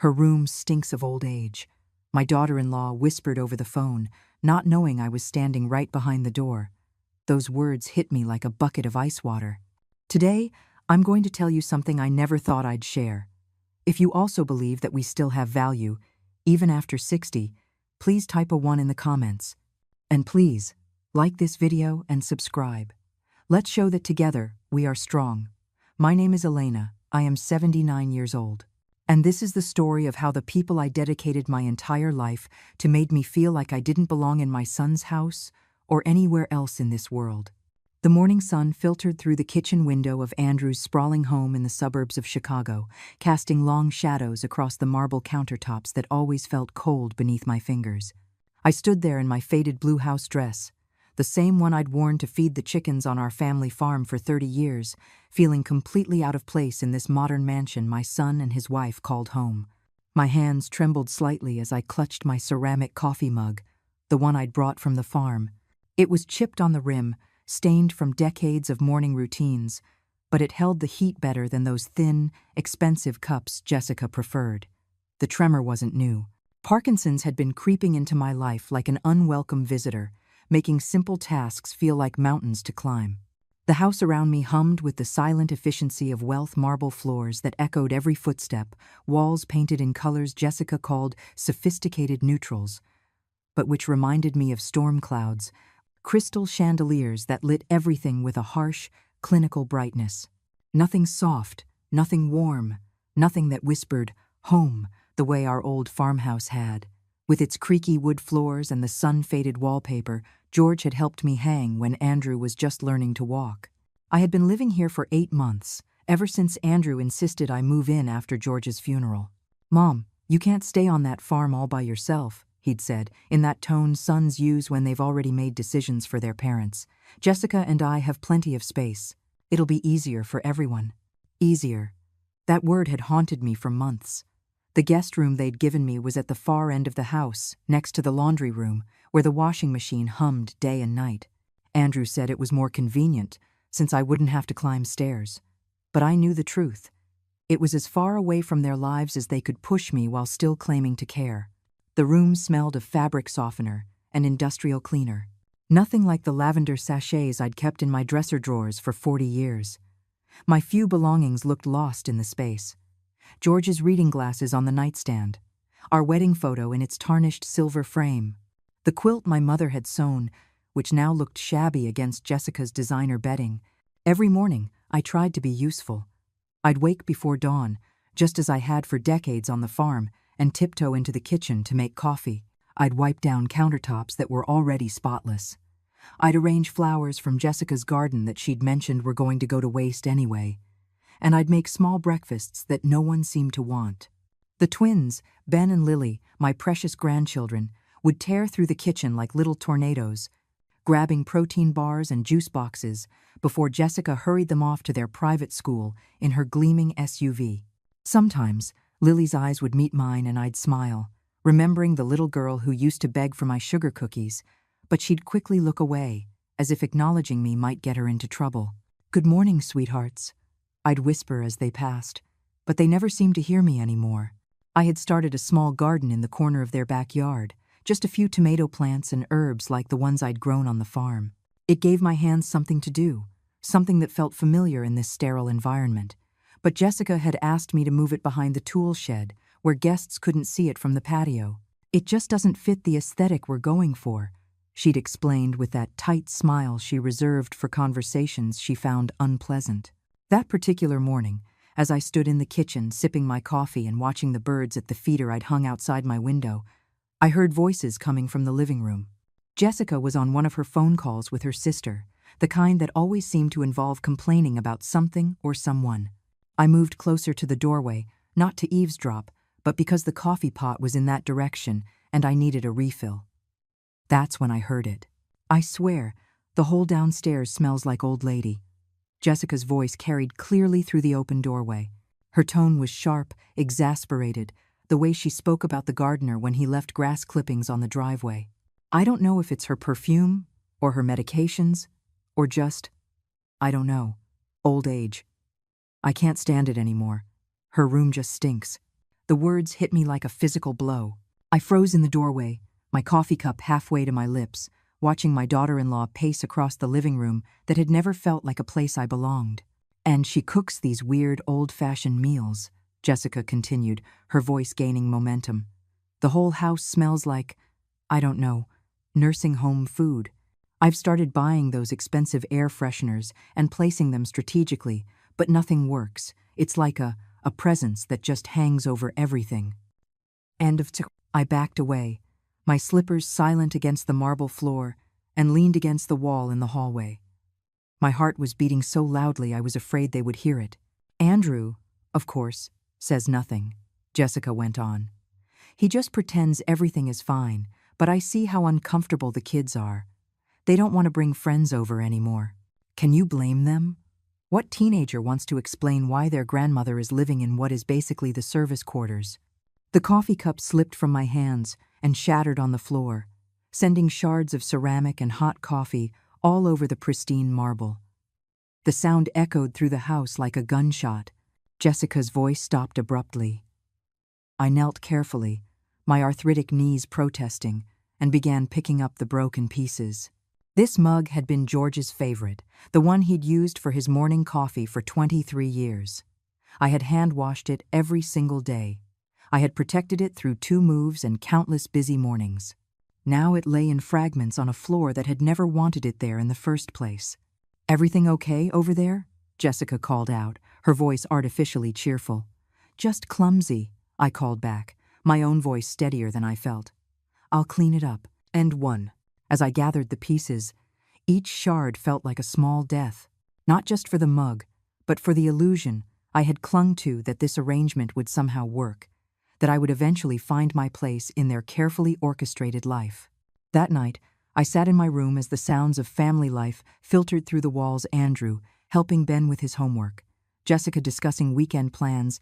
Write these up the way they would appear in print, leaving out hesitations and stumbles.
Her room stinks of old age. My daughter-in-law whispered over the phone, not knowing I was standing right behind the door. Those words hit me like a bucket of ice water. Today, I'm going to tell you something I never thought I'd share. If you also believe that we still have value, even after 60, please type a 1 in the comments. And please, like this video and subscribe. Let's show that together, we are strong. My name is Elena. I am 79 years old. And this is the story of how the people I dedicated my entire life to made me feel like I didn't belong in my son's house or anywhere else in this world. The morning sun filtered through the kitchen window of Andrew's sprawling home in the suburbs of Chicago, casting long shadows across the marble countertops that always felt cold beneath my fingers. I stood there in my faded blue house dress, the same one I'd worn to feed the chickens on our family farm for 30 years, feeling completely out of place in this modern mansion my son and his wife called home. My hands trembled slightly as I clutched my ceramic coffee mug, the one I'd brought from the farm. It was chipped on the rim, stained from decades of morning routines, but it held the heat better than those thin, expensive cups Jessica preferred. The tremor wasn't new. Parkinson's had been creeping into my life like an unwelcome visitor, making simple tasks feel like mountains to climb. The house around me hummed with the silent efficiency of Wealth marble floors that echoed every footstep, walls painted in colors Jessica called sophisticated neutrals, but which reminded me of storm clouds, crystal chandeliers that lit everything with a harsh, clinical brightness. Nothing soft, nothing warm, nothing that whispered, home, the way our old farmhouse had. With its creaky wood floors and the sun-faded wallpaper, George had helped me hang when Andrew was just learning to walk. I had been living here for 8 months, ever since Andrew insisted I move in after George's funeral. "Mom, you can't stay on that farm all by yourself," he'd said, in that tone sons use when they've already made decisions for their parents. "Jessica and I have plenty of space. It'll be easier for everyone." Easier. That word had haunted me for months. The guest room they'd given me was at the far end of the house, next to the laundry room, where the washing machine hummed day and night. Andrew said it was more convenient, since I wouldn't have to climb stairs. But I knew the truth. It was as far away from their lives as they could push me while still claiming to care. The room smelled of fabric softener and industrial cleaner. Nothing like the lavender sachets I'd kept in my dresser drawers for 40 years. My few belongings looked lost in the space. George's reading glasses on the nightstand, our wedding photo in its tarnished silver frame, the quilt my mother had sewn, which now looked shabby against Jessica's designer bedding. Every morning, I tried to be useful. I'd wake before dawn, just as I had for decades on the farm, and tiptoe into the kitchen to make coffee. I'd wipe down countertops that were already spotless. I'd arrange flowers from Jessica's garden that she'd mentioned were going to go to waste anyway. And I'd make small breakfasts that no one seemed to want. The twins, Ben and Lily, my precious grandchildren, would tear through the kitchen like little tornadoes, grabbing protein bars and juice boxes before Jessica hurried them off to their private school in her gleaming SUV. Sometimes, Lily's eyes would meet mine and I'd smile, remembering the little girl who used to beg for my sugar cookies, but she'd quickly look away, as if acknowledging me might get her into trouble. "Good morning, sweethearts," I'd whisper as they passed, but they never seemed to hear me anymore. I had started a small garden in the corner of their backyard, just a few tomato plants and herbs like the ones I'd grown on the farm. It gave my hands something to do, something that felt familiar in this sterile environment. But Jessica had asked me to move it behind the tool shed, where guests couldn't see it from the patio. "It just doesn't fit the aesthetic we're going for," she'd explained with that tight smile she reserved for conversations she found unpleasant. That particular morning, as I stood in the kitchen sipping my coffee and watching the birds at the feeder I'd hung outside my window, I heard voices coming from the living room. Jessica was on one of her phone calls with her sister, the kind that always seemed to involve complaining about something or someone. I moved closer to the doorway, not to eavesdrop, but because the coffee pot was in that direction and I needed a refill. That's when I heard it. "I swear, the whole downstairs smells like old lady." Jessica's voice carried clearly through the open doorway. Her tone was sharp, exasperated, the way she spoke about the gardener when he left grass clippings on the driveway. I don't know if it's her perfume, or her medications, or just, I don't know, old age. I can't stand it anymore. Her room just stinks. The words hit me like a physical blow. I froze in the doorway, my coffee cup halfway to my lips, watching my daughter-in-law pace across the living room that had never felt like a place I belonged. "And she cooks these weird, old-fashioned meals," Jessica continued, her voice gaining momentum. "The whole house smells like, I don't know, nursing home food. I've started buying those expensive air fresheners and placing them strategically, but nothing works. It's like a presence that just hangs over everything." I backed away, my slippers silent against the marble floor, and leaned against the wall in the hallway. My heart was beating so loudly I was afraid they would hear it. "Andrew, of course, says nothing," Jessica went on. "He just pretends everything is fine, but I see how uncomfortable the kids are. They don't want to bring friends over anymore. Can you blame them? What teenager wants to explain why their grandmother is living in what is basically the service quarters?" The coffee cup slipped from my hands and shattered on the floor, sending shards of ceramic and hot coffee all over the pristine marble. The sound echoed through the house like a gunshot. Jessica's voice stopped abruptly. I knelt carefully, my arthritic knees protesting, and began picking up the broken pieces. This mug had been George's favorite, the one he'd used for his morning coffee for 23 years. I had hand-washed it every single day. I had protected it through 2 moves and countless busy mornings. Now it lay in fragments on a floor that had never wanted it there in the first place. "Everything okay over there?" Jessica called out, her voice artificially cheerful. "Just clumsy," I called back, my own voice steadier than I felt. "I'll clean it up." And one. As I gathered the pieces, each shard felt like a small death, not just for the mug, but for the illusion I had clung to that this arrangement would somehow work, that I would eventually find my place in their carefully orchestrated life. That night, I sat in my room as the sounds of family life filtered through the walls. Andrew helping Ben with his homework, Jessica discussing weekend plans,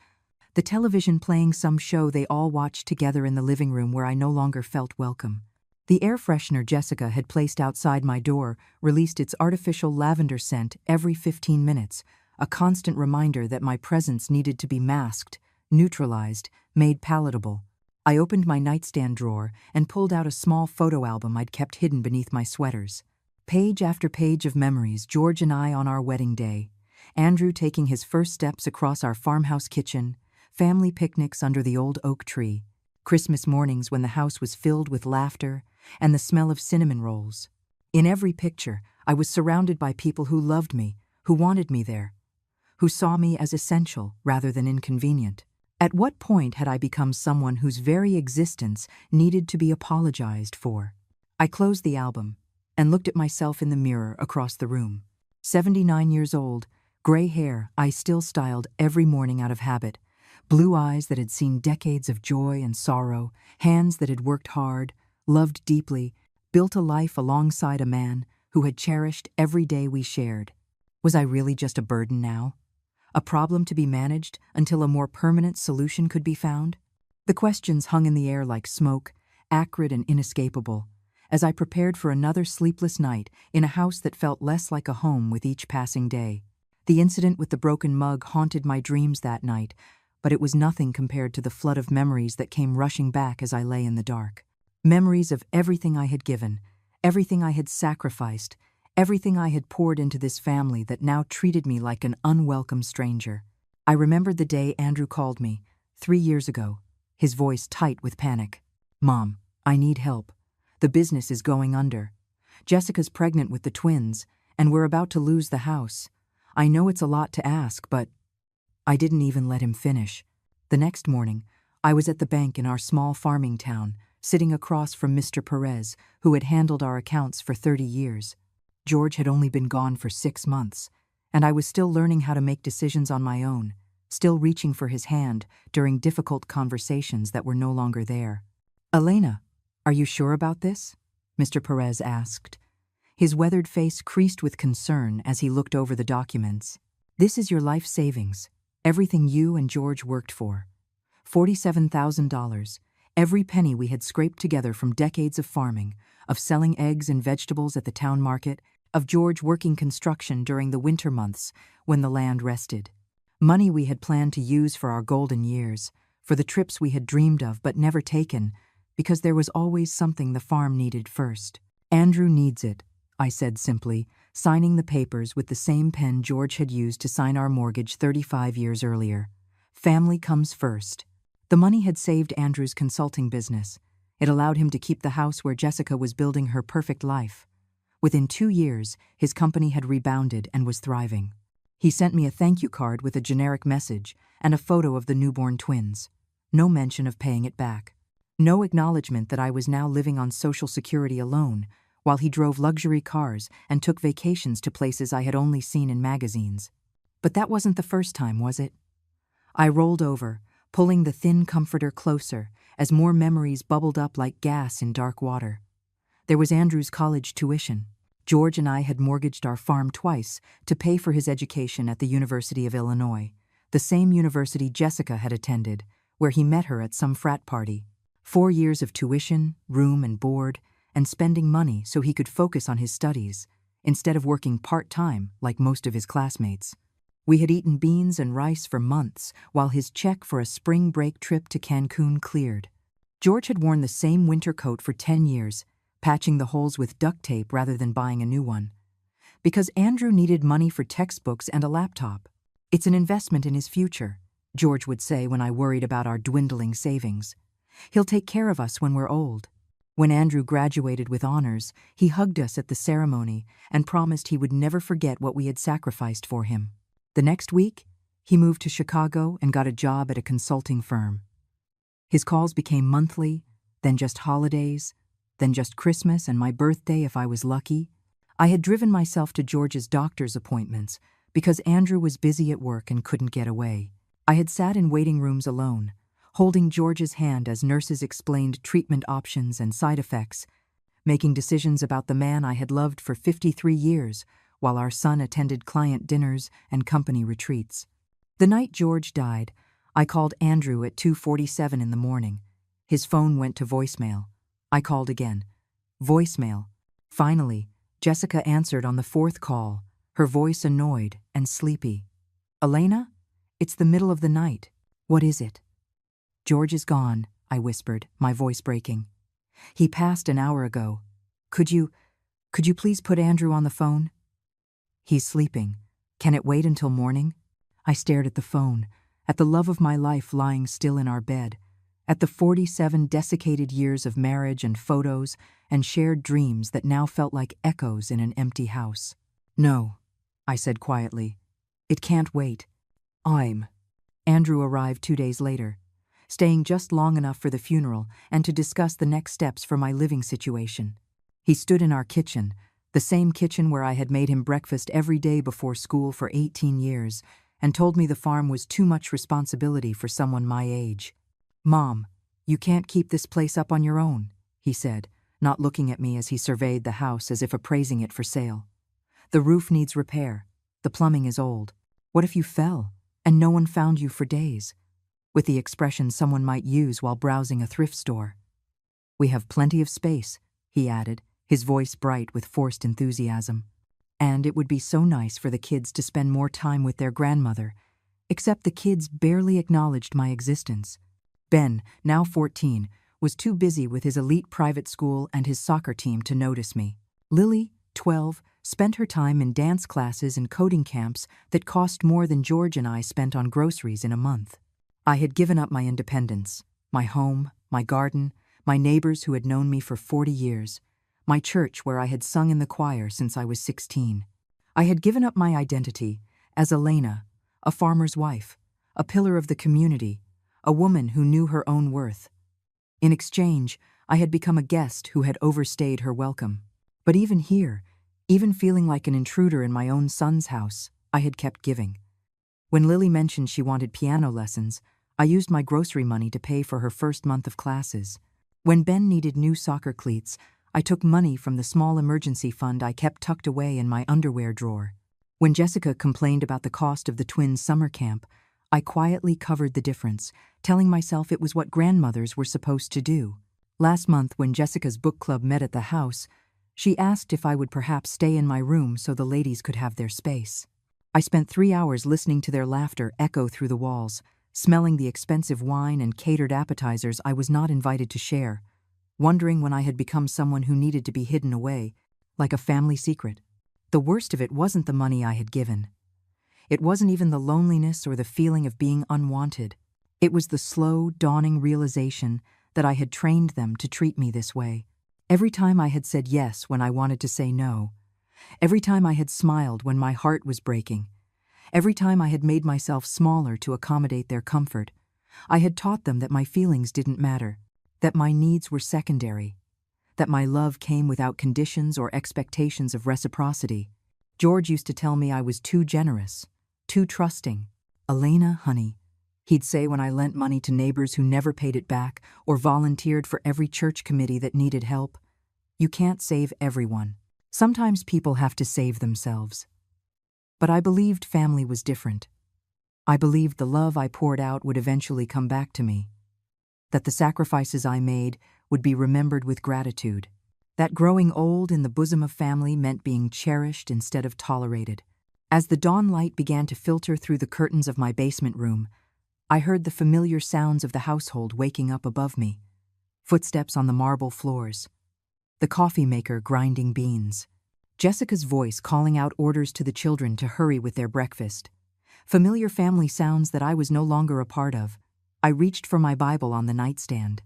the television playing some show they all watched together in the living room where I no longer felt welcome. The air freshener Jessica had placed outside my door released its artificial lavender scent every 15 minutes, a constant reminder that my presence needed to be masked, neutralized, made palatable. I opened my nightstand drawer and pulled out a small photo album I'd kept hidden beneath my sweaters. Page after page of memories, George and I on our wedding day, Andrew taking his first steps across our farmhouse kitchen, family picnics under the old oak tree, Christmas mornings when the house was filled with laughter and the smell of cinnamon rolls. In every picture, I was surrounded by people who loved me, who wanted me there, who saw me as essential rather than inconvenient. At what point had I become someone whose very existence needed to be apologized for? I closed the album and looked at myself in the mirror across the room. 79 years old, gray hair I still styled every morning out of habit, blue eyes that had seen decades of joy and sorrow, hands that had worked hard, loved deeply, built a life alongside a man who had cherished every day we shared. Was I really just a burden now? A problem to be managed until a more permanent solution could be found? The questions hung in the air like smoke, acrid and inescapable, as I prepared for another sleepless night in a house that felt less like a home with each passing day. The incident with the broken mug haunted my dreams that night, but it was nothing compared to the flood of memories that came rushing back as I lay in the dark. Memories of everything I had given, everything I had sacrificed, everything I had poured into this family that now treated me like an unwelcome stranger. I remembered the day Andrew called me, 3 years ago, his voice tight with panic. "Mom, I need help. The business is going under. Jessica's pregnant with the twins, and we're about to lose the house. I know it's a lot to ask, but..." I didn't even let him finish. The next morning, I was at the bank in our small farming town, sitting across from Mr. Perez, who had handled our accounts for 30 years. George had only been gone for 6 months, and I was still learning how to make decisions on my own, still reaching for his hand during difficult conversations that were no longer there. "Elena, are you sure about this?" Mr. Perez asked. His weathered face creased with concern as he looked over the documents. "This is your life savings, everything you and George worked for. $47,000, every penny we had scraped together from decades of farming, of selling eggs and vegetables at the town market, of George working construction during the winter months when the land rested. Money we had planned to use for our golden years, for the trips we had dreamed of but never taken, because there was always something the farm needed first. Andrew needs it, I said simply, signing the papers with the same pen George had used to sign our mortgage 35 years earlier. Family comes first. The money had saved Andrew's consulting business. It allowed him to keep the house where Jessica was building her perfect life. Within 2 years, his company had rebounded and was thriving. He sent me a thank you card with a generic message and a photo of the newborn twins. No mention of paying it back. No acknowledgement that I was now living on Social Security alone, while he drove luxury cars and took vacations to places I had only seen in magazines. But that wasn't the first time, was it? I rolled over, pulling the thin comforter closer as more memories bubbled up like gas in dark water. There was Andrew's college tuition. George and I had mortgaged our farm twice to pay for his education at the University of Illinois, the same university Jessica had attended, where he met her at some frat party. 4 years of tuition, room and board, and spending money so he could focus on his studies, instead of working part-time like most of his classmates. We had eaten beans and rice for months while his check for a spring break trip to Cancun cleared. George had worn the same winter coat for 10 years, patching the holes with duct tape rather than buying a new one. Because Andrew needed money for textbooks and a laptop. It's an investment in his future, George would say when I worried about our dwindling savings. He'll take care of us when we're old. When Andrew graduated with honors, he hugged us at the ceremony and promised he would never forget what we had sacrificed for him. The next week, he moved to Chicago and got a job at a consulting firm. His calls became monthly, then just holidays, then just Christmas and my birthday if I was lucky. I had driven myself to George's doctor's appointments because Andrew was busy at work and couldn't get away. I had sat in waiting rooms alone, holding George's hand as nurses explained treatment options and side effects, making decisions about the man I had loved for 53 years while our son attended client dinners and company retreats. The night George died, I called Andrew at 2:47 in the morning. His phone went to voicemail. I called again. Voicemail. Finally, Jessica answered on the 4th call, her voice annoyed and sleepy. "Elena? It's the middle of the night. What is it?" "George is gone," I whispered, my voice breaking. "He passed an hour ago. Could you please put Andrew on the phone?" "He's sleeping. Can it wait until morning?" I stared at the phone, at the love of my life lying still in our bed, at the 47 desiccated years of marriage and photos and shared dreams that now felt like echoes in an empty house. "No," I said quietly. "It can't wait. Andrew arrived 2 days later, staying just long enough for the funeral and to discuss the next steps for my living situation. He stood in our kitchen, the same kitchen where I had made him breakfast every day before school for 18 years, and told me the farm was too much responsibility for someone my age. "Mom, you can't keep this place up on your own," he said, not looking at me as he surveyed the house as if appraising it for sale. "The roof needs repair. The plumbing is old. What if you fell, and no one found you for days?" With the expression someone might use while browsing a thrift store. "We have plenty of space," he added, his voice bright with forced enthusiasm. "And it would be so nice for the kids to spend more time with their grandmother, except the kids barely acknowledged my existence. Ben, now 14, was too busy with his elite private school and his soccer team to notice me. Lily, 12, spent her time in dance classes and coding camps that cost more than George and I spent on groceries in a month. I had given up my independence, my home, my garden, my neighbors who had known me for 40 years, my church where I had sung in the choir since I was 16. I had given up my identity as Elena, a farmer's wife, a pillar of the community, a woman who knew her own worth. In exchange, I had become a guest who had overstayed her welcome. But even here, even feeling like an intruder in my own son's house, I had kept giving. When Lily mentioned she wanted piano lessons, I used my grocery money to pay for her first month of classes. When Ben needed new soccer cleats, I took money from the small emergency fund I kept tucked away in my underwear drawer. When Jessica complained about the cost of the twins' summer camp, I quietly covered the difference, telling myself it was what grandmothers were supposed to do. Last month, when Jessica's book club met at the house, she asked if I would perhaps stay in my room so the ladies could have their space. I spent 3 hours listening to their laughter echo through the walls, smelling the expensive wine and catered appetizers I was not invited to share, wondering when I had become someone who needed to be hidden away, like a family secret. The worst of it wasn't the money I had given. It wasn't even the loneliness or the feeling of being unwanted. It was the slow, dawning realization that I had trained them to treat me this way. Every time I had said yes when I wanted to say no, every time I had smiled when my heart was breaking, every time I had made myself smaller to accommodate their comfort, I had taught them that my feelings didn't matter, that my needs were secondary, that my love came without conditions or expectations of reciprocity. George used to tell me I was too generous, too trusting. "Elena, honey," he'd say when I lent money to neighbors who never paid it back or volunteered for every church committee that needed help, "you can't save everyone. Sometimes people have to save themselves." But I believed family was different. I believed the love I poured out would eventually come back to me, that the sacrifices I made would be remembered with gratitude, that growing old in the bosom of family meant being cherished instead of tolerated. As the dawn light began to filter through the curtains of my basement room, I heard the familiar sounds of the household waking up above me. Footsteps on the marble floors, the coffee maker grinding beans, Jessica's voice calling out orders to the children to hurry with their breakfast. Familiar family sounds that I was no longer a part of. I reached for my Bible on the nightstand,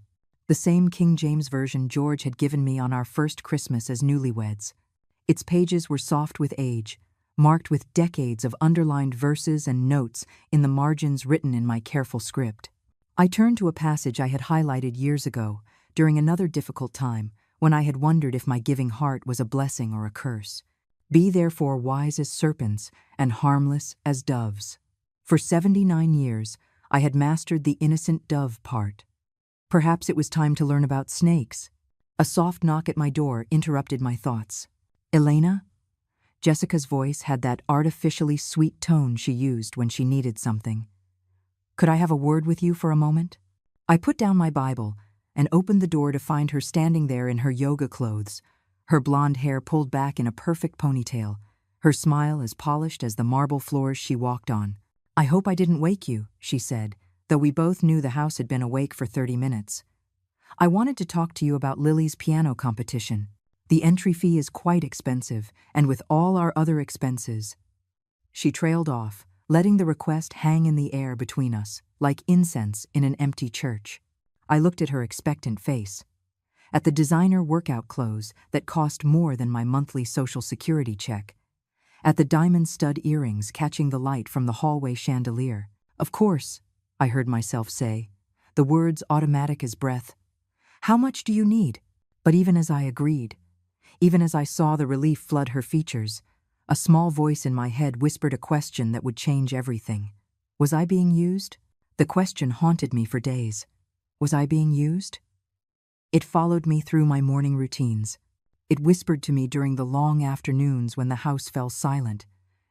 the same King James version George had given me on our first Christmas as newlyweds. Its pages were soft with age, marked with decades of underlined verses and notes in the margins written in my careful script. I turned to a passage I had highlighted years ago, during another difficult time, when I had wondered if my giving heart was a blessing or a curse. "Be therefore wise as serpents and harmless as doves." For 79 years, I had mastered the innocent dove part. Perhaps it was time to learn about snakes. A soft knock at my door interrupted my thoughts. "Elena?" Jessica's voice had that artificially sweet tone she used when she needed something. "Could I have a word with you for a moment?" I put down my Bible and opened the door to find her standing there in her yoga clothes, her blonde hair pulled back in a perfect ponytail, her smile as polished as the marble floors she walked on. "I hope I didn't wake you," she said, though we both knew the house had been awake for 30 minutes. "I wanted to talk to you about Lily's piano competition. The entry fee is quite expensive, and with all our other expenses—" She trailed off, letting the request hang in the air between us, like incense in an empty church. I looked at her expectant face, at the designer workout clothes that cost more than my monthly Social Security check, at the diamond stud earrings catching the light from the hallway chandelier. "Of course," I heard myself say, the words automatic as breath. "How much do you need?" But even as I agreed, even as I saw the relief flood her features, a small voice in my head whispered a question that would change everything. Was I being used? The question haunted me for days. Was I being used? It followed me through my morning routines. It whispered to me during the long afternoons when the house fell silent,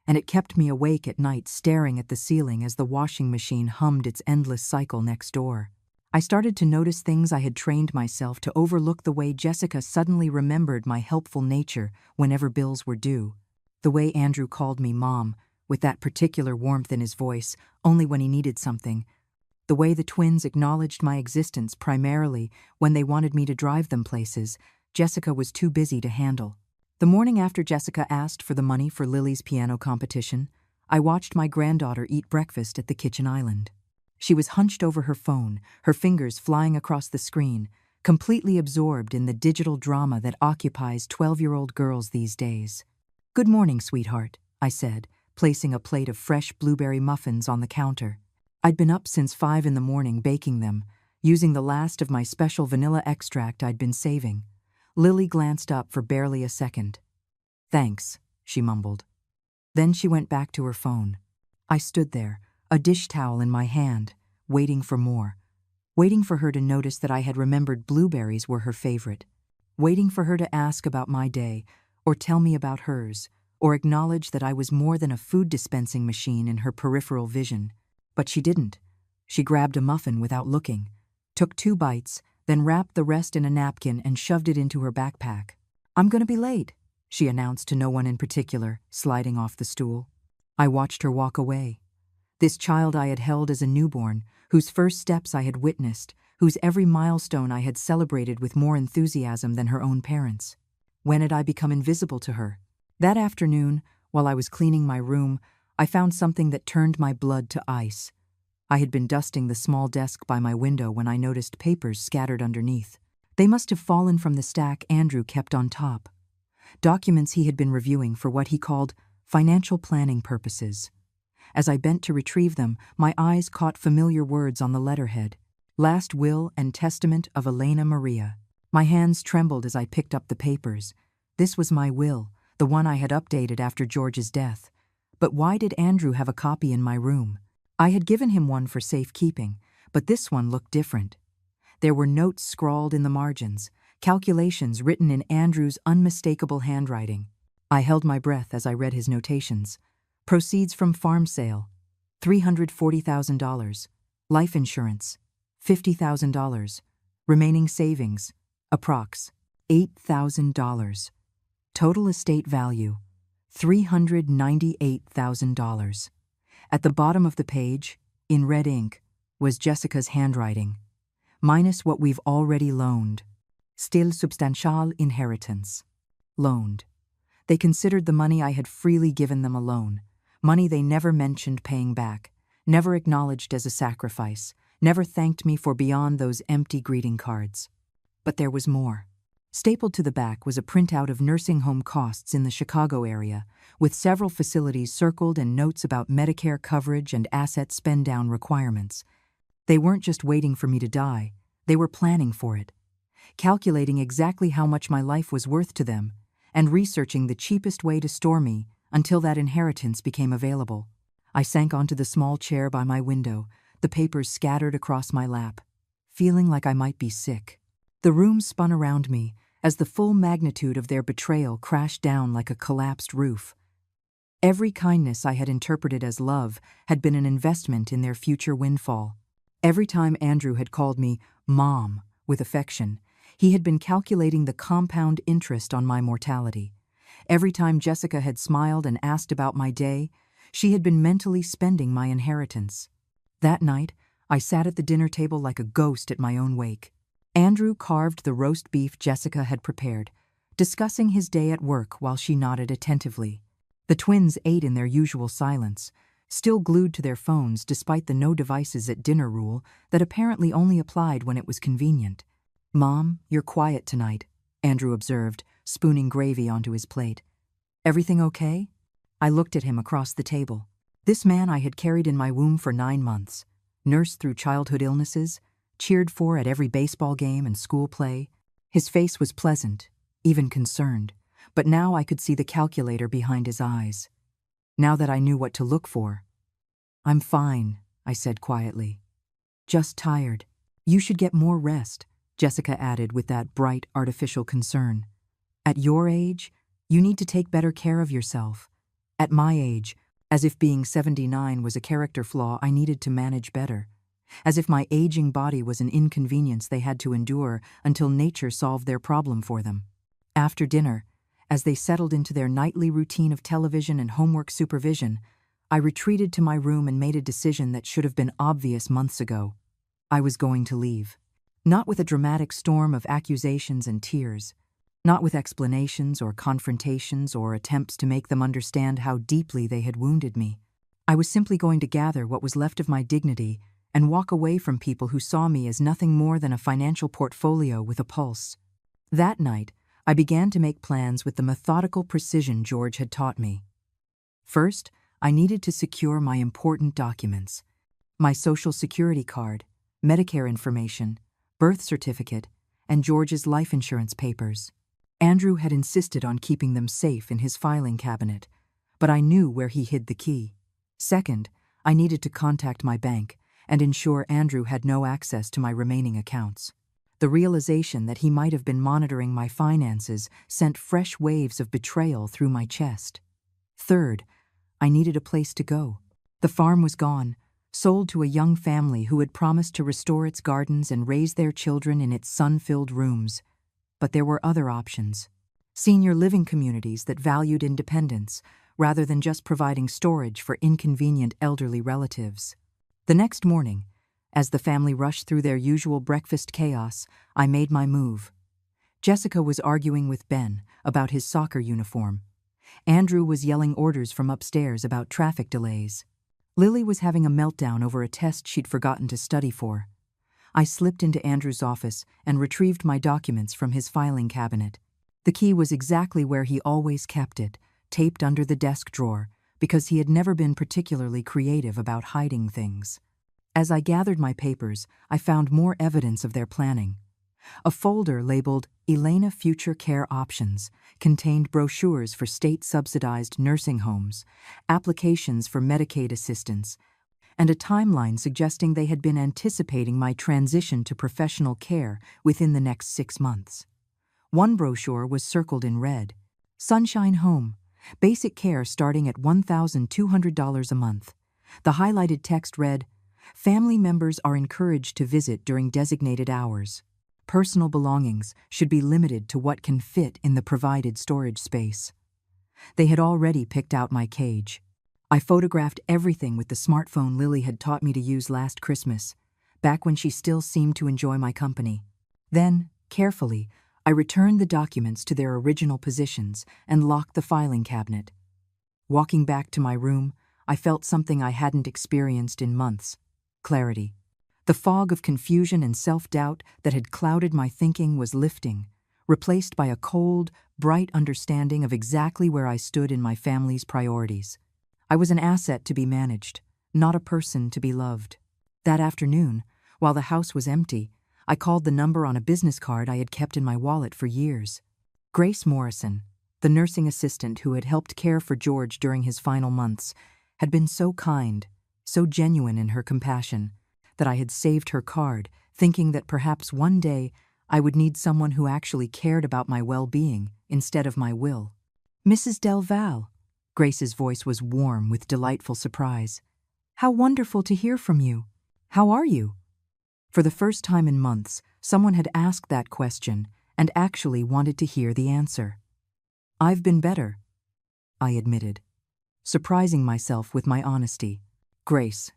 and it kept me awake at night staring at the ceiling as the washing machine hummed its endless cycle next door. I started to notice things I had trained myself to overlook, the way Jessica suddenly remembered my helpful nature whenever bills were due, the way Andrew called me Mom, with that particular warmth in his voice, only when he needed something, the way the twins acknowledged my existence primarily when they wanted me to drive them places Jessica was too busy to handle. The morning after Jessica asked for the money for Lily's piano competition, I watched my granddaughter eat breakfast at the kitchen island. She was hunched over her phone, her fingers flying across the screen, completely absorbed in the digital drama that occupies 12-year-old girls these days. "Good morning, sweetheart," I said, placing a plate of fresh blueberry muffins on the counter. I'd been up since 5 in the morning baking them, using the last of my special vanilla extract I'd been saving. Lily glanced up for barely a second. "Thanks," she mumbled. Then she went back to her phone. I stood there, a dish towel in my hand, waiting for more. Waiting for her to notice that I had remembered blueberries were her favorite. Waiting for her to ask about my day, or tell me about hers, or acknowledge that I was more than a food dispensing machine in her peripheral vision. But she didn't. She grabbed a muffin without looking, took 2 bites, then wrapped the rest in a napkin and shoved it into her backpack. "I'm going to be late," she announced to no one in particular, sliding off the stool. I watched her walk away. This child I had held as a newborn, whose first steps I had witnessed, whose every milestone I had celebrated with more enthusiasm than her own parents. When had I become invisible to her? That afternoon, while I was cleaning my room, I found something that turned my blood to ice. I had been dusting the small desk by my window when I noticed papers scattered underneath. They must have fallen from the stack Andrew kept on top. Documents he had been reviewing for what he called financial planning purposes. As I bent to retrieve them, my eyes caught familiar words on the letterhead. Last Will and Testament of Elena Maria. My hands trembled as I picked up the papers. This was my will, the one I had updated after George's death. But why did Andrew have a copy in my room? I had given him one for safekeeping, but this one looked different. There were notes scrawled in the margins, calculations written in Andrew's unmistakable handwriting. I held my breath as I read his notations. Proceeds from farm sale, $340,000. Life insurance, $50,000. Remaining savings, approx. $8,000. Total estate value, $398,000. At the bottom of the page, in red ink, was Jessica's handwriting. Minus what we've already loaned. Still substantial inheritance. Loaned. They considered the money I had freely given them a loan. Money they never mentioned paying back, never acknowledged as a sacrifice, never thanked me for beyond those empty greeting cards. But there was more. Stapled to the back was a printout of nursing home costs in the Chicago area, with several facilities circled and notes about Medicare coverage and asset spend-down requirements. They weren't just waiting for me to die, they were planning for it, calculating exactly how much my life was worth to them, and researching the cheapest way to store me until that inheritance became available. I sank onto the small chair by my window, the papers scattered across my lap, feeling like I might be sick. The room spun around me as the full magnitude of their betrayal crashed down like a collapsed roof. Every kindness I had interpreted as love had been an investment in their future windfall. Every time Andrew had called me Mom with affection, he had been calculating the compound interest on my mortality. Every time Jessica had smiled and asked about my day, she had been mentally spending my inheritance. That night, I sat at the dinner table like a ghost at my own wake. Andrew carved the roast beef Jessica had prepared, discussing his day at work while she nodded attentively. The twins ate in their usual silence, still glued to their phones despite the no devices at dinner rule that apparently only applied when it was convenient. "Mom, you're quiet tonight," Andrew observed, spooning gravy onto his plate. "Everything okay?" I looked at him across the table. This man I had carried in my womb for 9 months, nursed through childhood illnesses, cheered for at every baseball game and school play. His face was pleasant, even concerned, but now I could see the calculator behind his eyes. Now that I knew what to look for. "I'm fine," I said quietly. "Just tired. You should get more rest," Jessica added with that bright, artificial concern. "At your age, you need to take better care of yourself. At my age," as if being 79 was a character flaw I needed to manage better. As if my aging body was an inconvenience they had to endure until nature solved their problem for them. After dinner, as they settled into their nightly routine of television and homework supervision, I retreated to my room and made a decision that should have been obvious months ago. I was going to leave. Not with a dramatic storm of accusations and tears. Not with explanations or confrontations or attempts to make them understand how deeply they had wounded me. I was simply going to gather what was left of my dignity and walk away from people who saw me as nothing more than a financial portfolio with a pulse. That night, I began to make plans with the methodical precision George had taught me. First, I needed to secure my important documents. My Social Security card, Medicare information, birth certificate, and George's life insurance papers. Andrew had insisted on keeping them safe in his filing cabinet, but I knew where he hid the key. Second, I needed to contact my bank and ensure Andrew had no access to my remaining accounts. The realization that he might have been monitoring my finances sent fresh waves of betrayal through my chest. Third, I needed a place to go. The farm was gone, sold to a young family who had promised to restore its gardens and raise their children in its sun-filled rooms. But there were other options. Senior living communities that valued independence, rather than just providing storage for inconvenient elderly relatives. The next morning, as the family rushed through their usual breakfast chaos, I made my move. Jessica was arguing with Ben about his soccer uniform. Andrew was yelling orders from upstairs about traffic delays. Lily was having a meltdown over a test she'd forgotten to study for. I slipped into Andrew's office and retrieved my documents from his filing cabinet. The key was exactly where he always kept it, taped under the desk drawer, because he had never been particularly creative about hiding things. As I gathered my papers, I found more evidence of their planning. A folder labeled Elena Future Care Options contained brochures for state-subsidized nursing homes, applications for Medicaid assistance, and a timeline suggesting they had been anticipating my transition to professional care within the next 6 months. One brochure was circled in red: Sunshine Home, basic care starting at $1,200 a month. The highlighted text read, "Family members are encouraged to visit during designated hours. Personal belongings should be limited to what can fit in the provided storage space." They had already picked out my cage. I photographed everything with the smartphone Lily had taught me to use last Christmas, back when she still seemed to enjoy my company. Then, carefully, I returned the documents to their original positions and locked the filing cabinet. Walking back to my room, I felt something I hadn't experienced in months: clarity. The fog of confusion and self-doubt that had clouded my thinking was lifting, replaced by a cold, bright understanding of exactly where I stood in my family's priorities. I was an asset to be managed, not a person to be loved. That afternoon, while the house was empty, I called the number on a business card I had kept in my wallet for years. Grace Morrison, the nursing assistant who had helped care for George during his final months, had been so kind, so genuine in her compassion, that I had saved her card, thinking that perhaps one day I would need someone who actually cared about my well-being instead of my will. "Mrs. Del Val." Grace's voice was warm with delightful surprise. "How wonderful to hear from you. How are you?" For the first time in months, someone had asked that question and actually wanted to hear the answer. "I've been better," I admitted, surprising myself with my honesty. "Grace,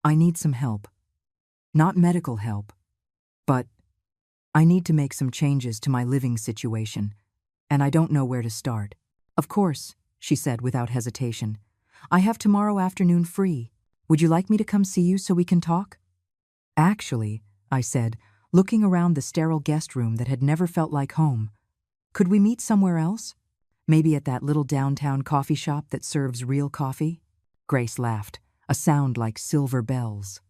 I need some help. Not medical help, but I need to make some changes to my living situation, and I don't know where to start." "Of course," she said without hesitation. "I have tomorrow afternoon free. Would you like me to come see you so we can talk?" "Actually," I said, looking around the sterile guest room that had never felt like home, "could we meet somewhere else? Maybe at that little downtown coffee shop that serves real coffee?" Grace laughed, a sound like silver bells.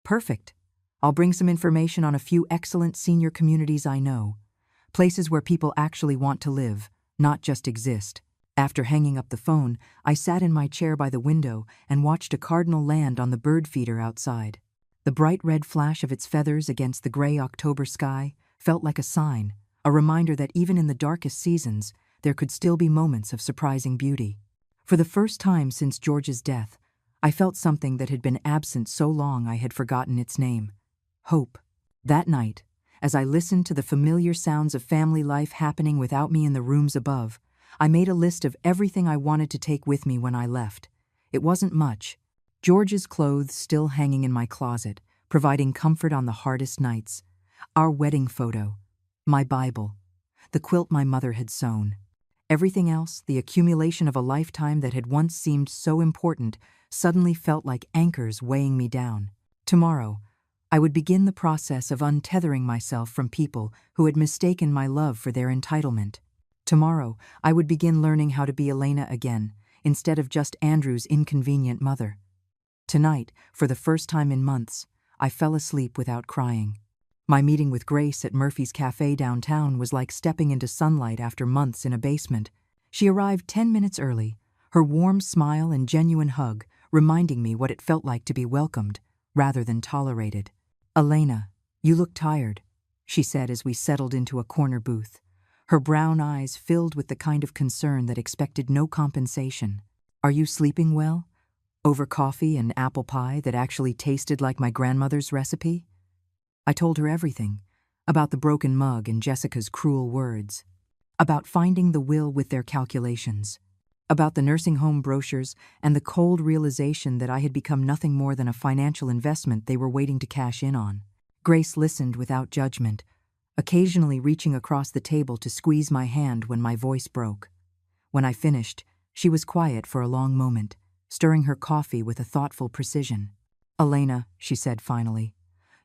"Perfect. I'll bring some information on a few excellent senior communities I know, places where people actually want to live, not just exist." After hanging up the phone, I sat in my chair by the window and watched a cardinal land on the bird feeder outside. The bright red flash of its feathers against the gray October sky felt like a sign, a reminder that even in the darkest seasons, there could still be moments of surprising beauty. For the first time since George's death, I felt something that had been absent so long I had forgotten its name: hope. That night, as I listened to the familiar sounds of family life happening without me in the rooms above, I made a list of everything I wanted to take with me when I left. It wasn't much. George's clothes still hanging in my closet, providing comfort on the hardest nights. Our wedding photo. My Bible. The quilt my mother had sewn. Everything else, the accumulation of a lifetime that had once seemed so important, suddenly felt like anchors weighing me down. Tomorrow, I would begin the process of untethering myself from people who had mistaken my love for their entitlement. Tomorrow, I would begin learning how to be Elena again, instead of just Andrew's inconvenient mother. Tonight, for the first time in months, I fell asleep without crying. My meeting with Grace at Murphy's Cafe downtown was like stepping into sunlight after months in a basement. She arrived 10 minutes early, her warm smile and genuine hug reminding me what it felt like to be welcomed, rather than tolerated. "Elena, you look tired," she said as we settled into a corner booth, her brown eyes filled with the kind of concern that expected no compensation. "Are you sleeping well? Over coffee and apple pie that actually tasted like my grandmother's recipe?" I told her everything, about the broken mug and Jessica's cruel words, about finding the will with their calculations. about the nursing home brochures and the cold realization that I had become nothing more than a financial investment they were waiting to cash in on. Grace listened without judgment, occasionally reaching across the table to squeeze my hand when my voice broke. When I finished, she was quiet for a long moment, stirring her coffee with a thoughtful precision. "Elena," she said finally,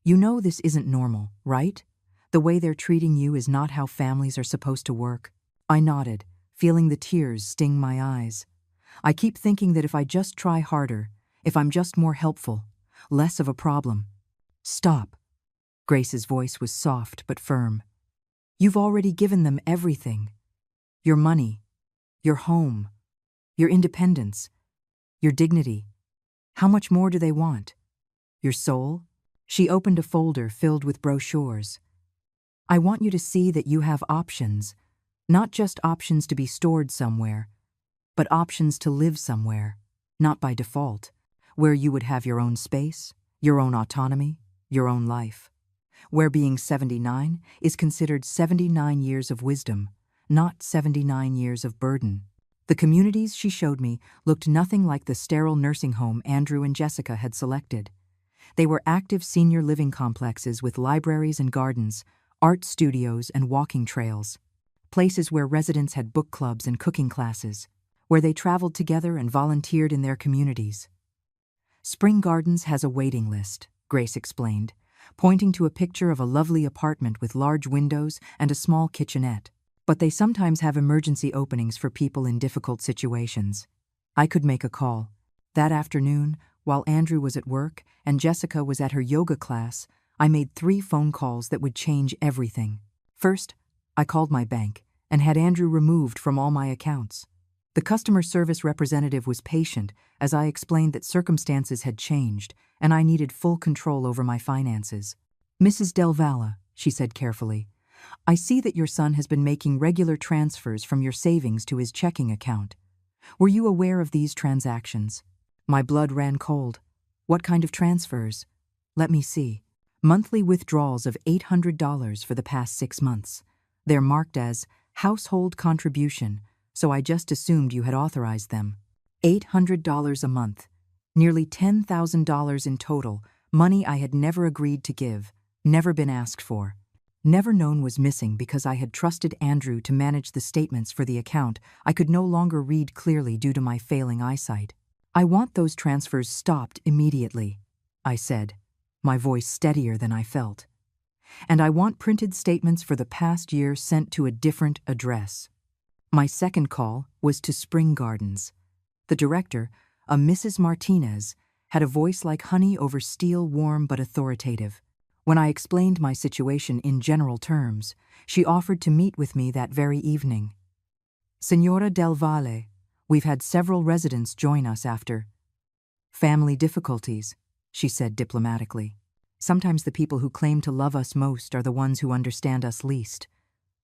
"you know this isn't normal, right? The way they're treating you is not how families are supposed to work." I nodded, feeling the tears sting my eyes. "I keep thinking that if I just try harder, if I'm just more helpful, less of a problem." "Stop." Grace's voice was soft but firm. "You've already given them everything. Your money, your home, your independence, your dignity. How much more do they want? Your soul?" She opened a folder filled with brochures. "I want you to see that you have options, not just options to be stored somewhere, but options to live somewhere, not by default, where you would have your own space, your own autonomy, your own life. Where being 79 is considered 79 years of wisdom, not 79 years of burden." The communities she showed me looked nothing like the sterile nursing home Andrew and Jessica had selected. They were active senior living complexes with libraries and gardens, art studios and walking trails, places where residents had book clubs and cooking classes, where they traveled together and volunteered in their communities. "Spring Gardens has a waiting list," Grace explained, pointing to a picture of a lovely apartment with large windows and a small kitchenette. "But they sometimes have emergency openings for people in difficult situations." I could make a call. That afternoon, while Andrew was at work and Jessica was at her yoga class, I made 3 phone calls that would change everything. First, I called my bank and had Andrew removed from all my accounts. The customer service representative was patient as I explained that circumstances had changed and I needed full control over my finances. "Mrs. Del Valle," she said carefully, "I see that your son has been making regular transfers from your savings to his checking account. Were you aware of these transactions?" My blood ran cold. "What kind of transfers?" "Let me see. Monthly withdrawals of $800 for the past 6 months. They're marked as household contribution, so I just assumed you had authorized them. $800 a month. Nearly $10,000 in total, money I had never agreed to give, never been asked for. Never known was missing because I had trusted Andrew to manage the statements for the account I could no longer read clearly due to my failing eyesight. "I want those transfers stopped immediately," I said, my voice steadier than I felt. "And I want printed statements for the past year sent to a different address." My second call was to Spring Gardens. The director, a Mrs. Martinez, had a voice like honey over steel, warm but authoritative. When I explained my situation in general terms, she offered to meet with me that very evening. "Senora Del Valle, we've had several residents join us after family difficulties," she said diplomatically. "Sometimes the people who claim to love us most are the ones who understand us least.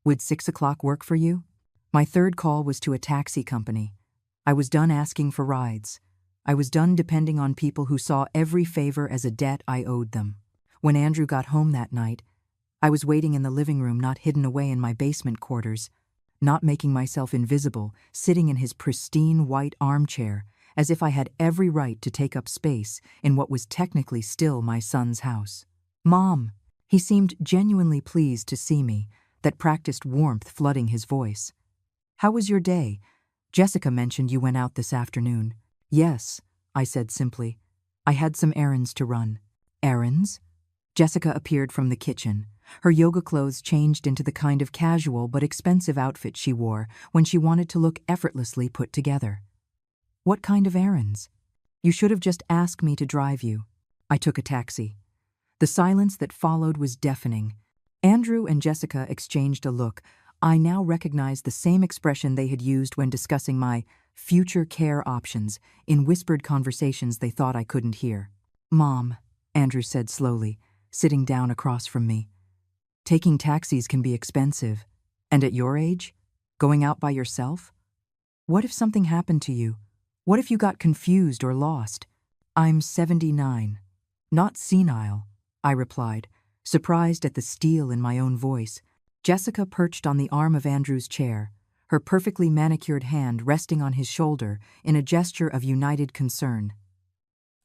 Would 6 o'clock work for you?" My third call was to a taxi company. I was done asking for rides. I was done depending on people who saw every favor as a debt I owed them. When Andrew got home that night, I was waiting in the living room, not hidden away in my basement quarters, not making myself invisible, sitting in his pristine white armchair, as if I had every right to take up space in what was technically still my son's house. "Mom," he seemed genuinely pleased to see me, that practiced warmth flooding his voice. "How was your day? Jessica mentioned you went out this afternoon." "Yes," I said simply. "I had some errands to run." "Errands?" Jessica appeared from the kitchen. Her yoga clothes changed into the kind of casual but expensive outfit she wore when she wanted to look effortlessly put together. "What kind of errands?" "You should have just asked me to drive you." I took a taxi. The silence that followed was deafening. Andrew and Jessica exchanged a look. I now recognized the same expression they had used when discussing my future care options in whispered conversations they thought I couldn't hear. "Mom," Andrew said slowly, sitting down across from me, "taking taxis can be expensive. And at your age? Going out by yourself? What if something happened to you? What if you got confused or lost?" "I'm 79. Not senile," I replied, surprised at the steel in my own voice. Jessica perched on the arm of Andrew's chair, her perfectly manicured hand resting on his shoulder in a gesture of united concern.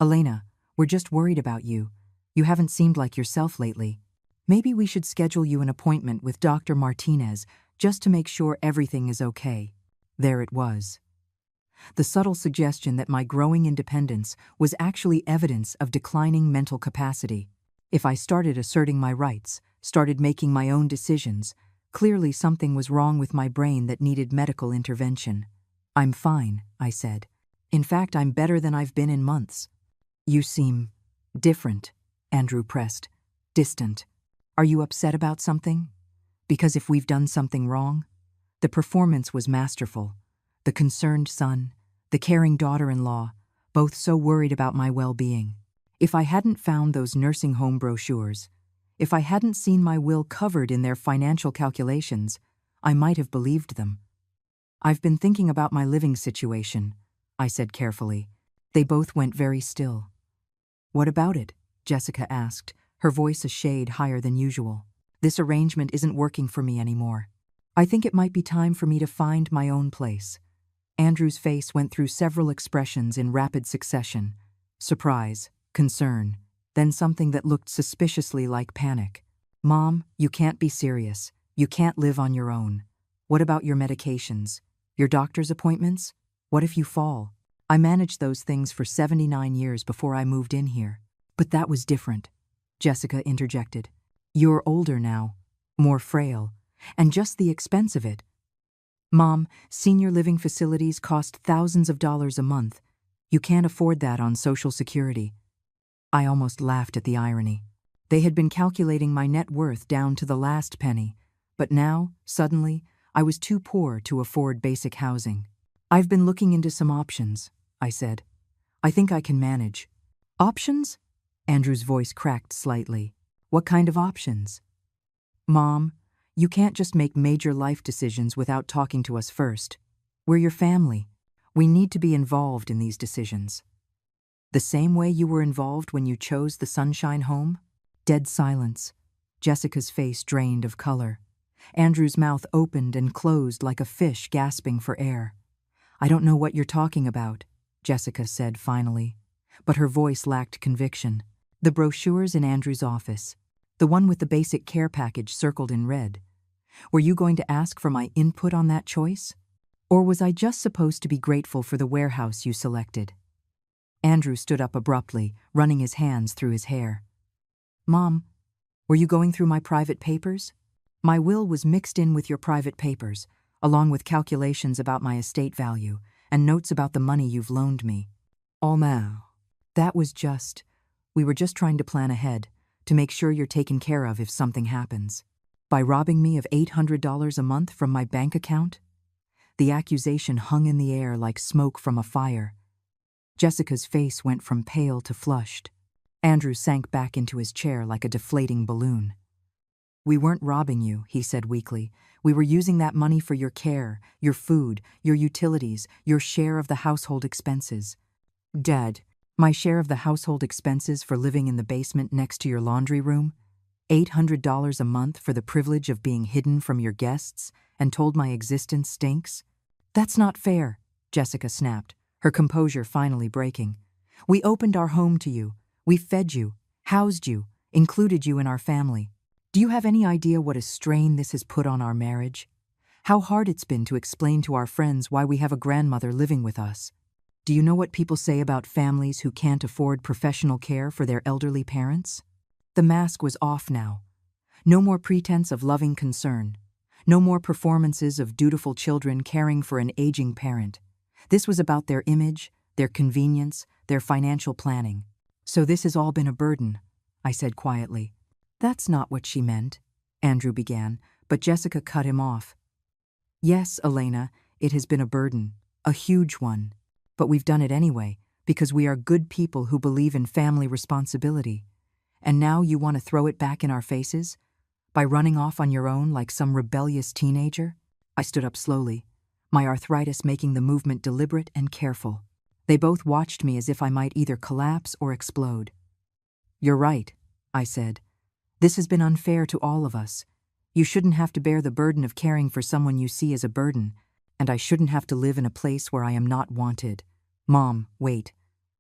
"Elena, we're just worried about you. You haven't seemed like yourself lately. Maybe we should schedule you an appointment with Dr. Martinez just to make sure everything is okay." There it was. The subtle suggestion that my growing independence was actually evidence of declining mental capacity. If I started asserting my rights, started making my own decisions, clearly something was wrong with my brain that needed medical intervention. "I'm fine," I said. "In fact, I'm better than I've been in months." "You seem different," Andrew pressed. "Distant. Are you upset about something? Because if we've done something wrong?" The performance was masterful. The concerned son, the caring daughter-in-law, both so worried about my well-being. If I hadn't found those nursing home brochures, if I hadn't seen my will covered in their financial calculations, I might have believed them. "I've been thinking about my living situation," I said carefully. They both went very still. "What about it?" Jessica asked, her voice a shade higher than usual. "This arrangement isn't working for me anymore. I think it might be time for me to find my own place." Andrew's face went through several expressions in rapid succession: surprise, concern, then something that looked suspiciously like panic. "Mom, you can't be serious. You can't live on your own. What about your medications? Your doctor's appointments? What if you fall? I managed those things for 79 years before I moved in here." "But that was different," Jessica interjected. "You're older now, more frail, and just the expense of it. Mom, senior living facilities cost thousands of dollars a month. You can't afford that on Social Security." I almost laughed at the irony. They had been calculating my net worth down to the last penny, but now, suddenly, I was too poor to afford basic housing. "I've been looking into some options," I said. "I think I can manage." "Options?" Andrew's voice cracked slightly. "What kind of options?" "Mom, you can't just make major life decisions without talking to us first. We're your family. We need to be involved in these decisions." "The same way you were involved when you chose the Sunshine Home?" Dead silence. Jessica's face drained of color. Andrew's mouth opened and closed like a fish gasping for air. "I don't know what you're talking about," Jessica said finally, but her voice lacked conviction. "The brochures in Andrew's office, the one with the basic care package circled in red. Were you going to ask for my input on that choice? Or was I just supposed to be grateful for the warehouse you selected?" Andrew stood up abruptly, running his hands through his hair. "Mom, were you going through my private papers? My will was mixed in with your private papers, along with calculations about my estate value and notes about the money you've loaned me. All now. We were just trying to plan ahead, to make sure you're taken care of if something happens. By robbing me of $800 a month from my bank account?" The accusation hung in the air like smoke from a fire. Jessica's face went from pale to flushed. Andrew sank back into his chair like a deflating balloon. "We weren't robbing you," he said weakly. "We were using that money for your care, your food, your utilities, your share of the household expenses." "Dad, my share of the household expenses for living in the basement next to your laundry room? $800 a month for the privilege of being hidden from your guests and told my existence stinks? That's not fair," Jessica snapped, her composure finally breaking. "We opened our home to you. We fed you, housed you, included you in our family. Do you have any idea what a strain this has put on our marriage? How hard it's been to explain to our friends why we have a grandmother living with us? Do you know what people say about families who can't afford professional care for their elderly parents?" The mask was off now. No more pretense of loving concern. No more performances of dutiful children caring for an aging parent. This was about their image, their convenience, their financial planning. "So this has all been a burden," I said quietly. "That's not what she meant," Andrew began, but Jessica cut him off. "Yes, Elena, it has been a burden, a huge one. But we've done it anyway, because we are good people who believe in family responsibility. And now you want to throw it back in our faces? By running off on your own like some rebellious teenager?" I stood up slowly, my arthritis making the movement deliberate and careful. They both watched me as if I might either collapse or explode. "You're right," I said. "This has been unfair to all of us. You shouldn't have to bear the burden of caring for someone you see as a burden, and I shouldn't have to live in a place where I am not wanted. Mom, wait.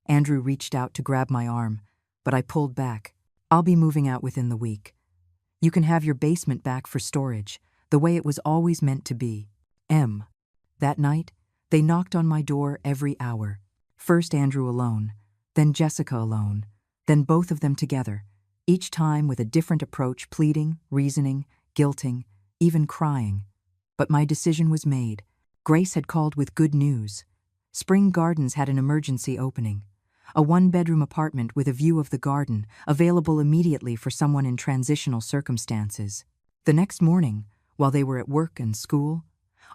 Andrew reached out to grab my arm, but I pulled back. I'll be moving out within the week. You can have your basement back for storage, the way it was always meant to be. That night, they knocked on my door every hour. First Andrew alone, then Jessica alone, then both of them together, each time with a different approach, pleading, reasoning, guilting, even crying. But my decision was made. Grace had called with good news. Spring Gardens had an emergency opening. A one-bedroom apartment with a view of the garden, available immediately for someone in transitional circumstances. The next morning, while they were at work and school,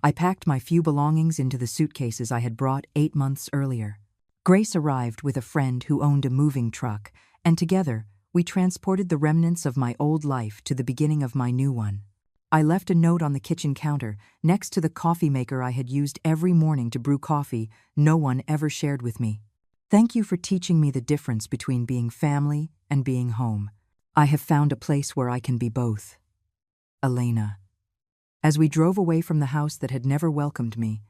I packed my few belongings into the suitcases I had brought 8 months earlier. Grace arrived with a friend who owned a moving truck, and together we transported the remnants of my old life to the beginning of my new one. I left a note on the kitchen counter next to the coffee maker I had used every morning to brew coffee no one ever shared with me. Thank you for teaching me the difference between being family and being home. I have found a place where I can be both. Elena. As we drove away from the house that had never welcomed me,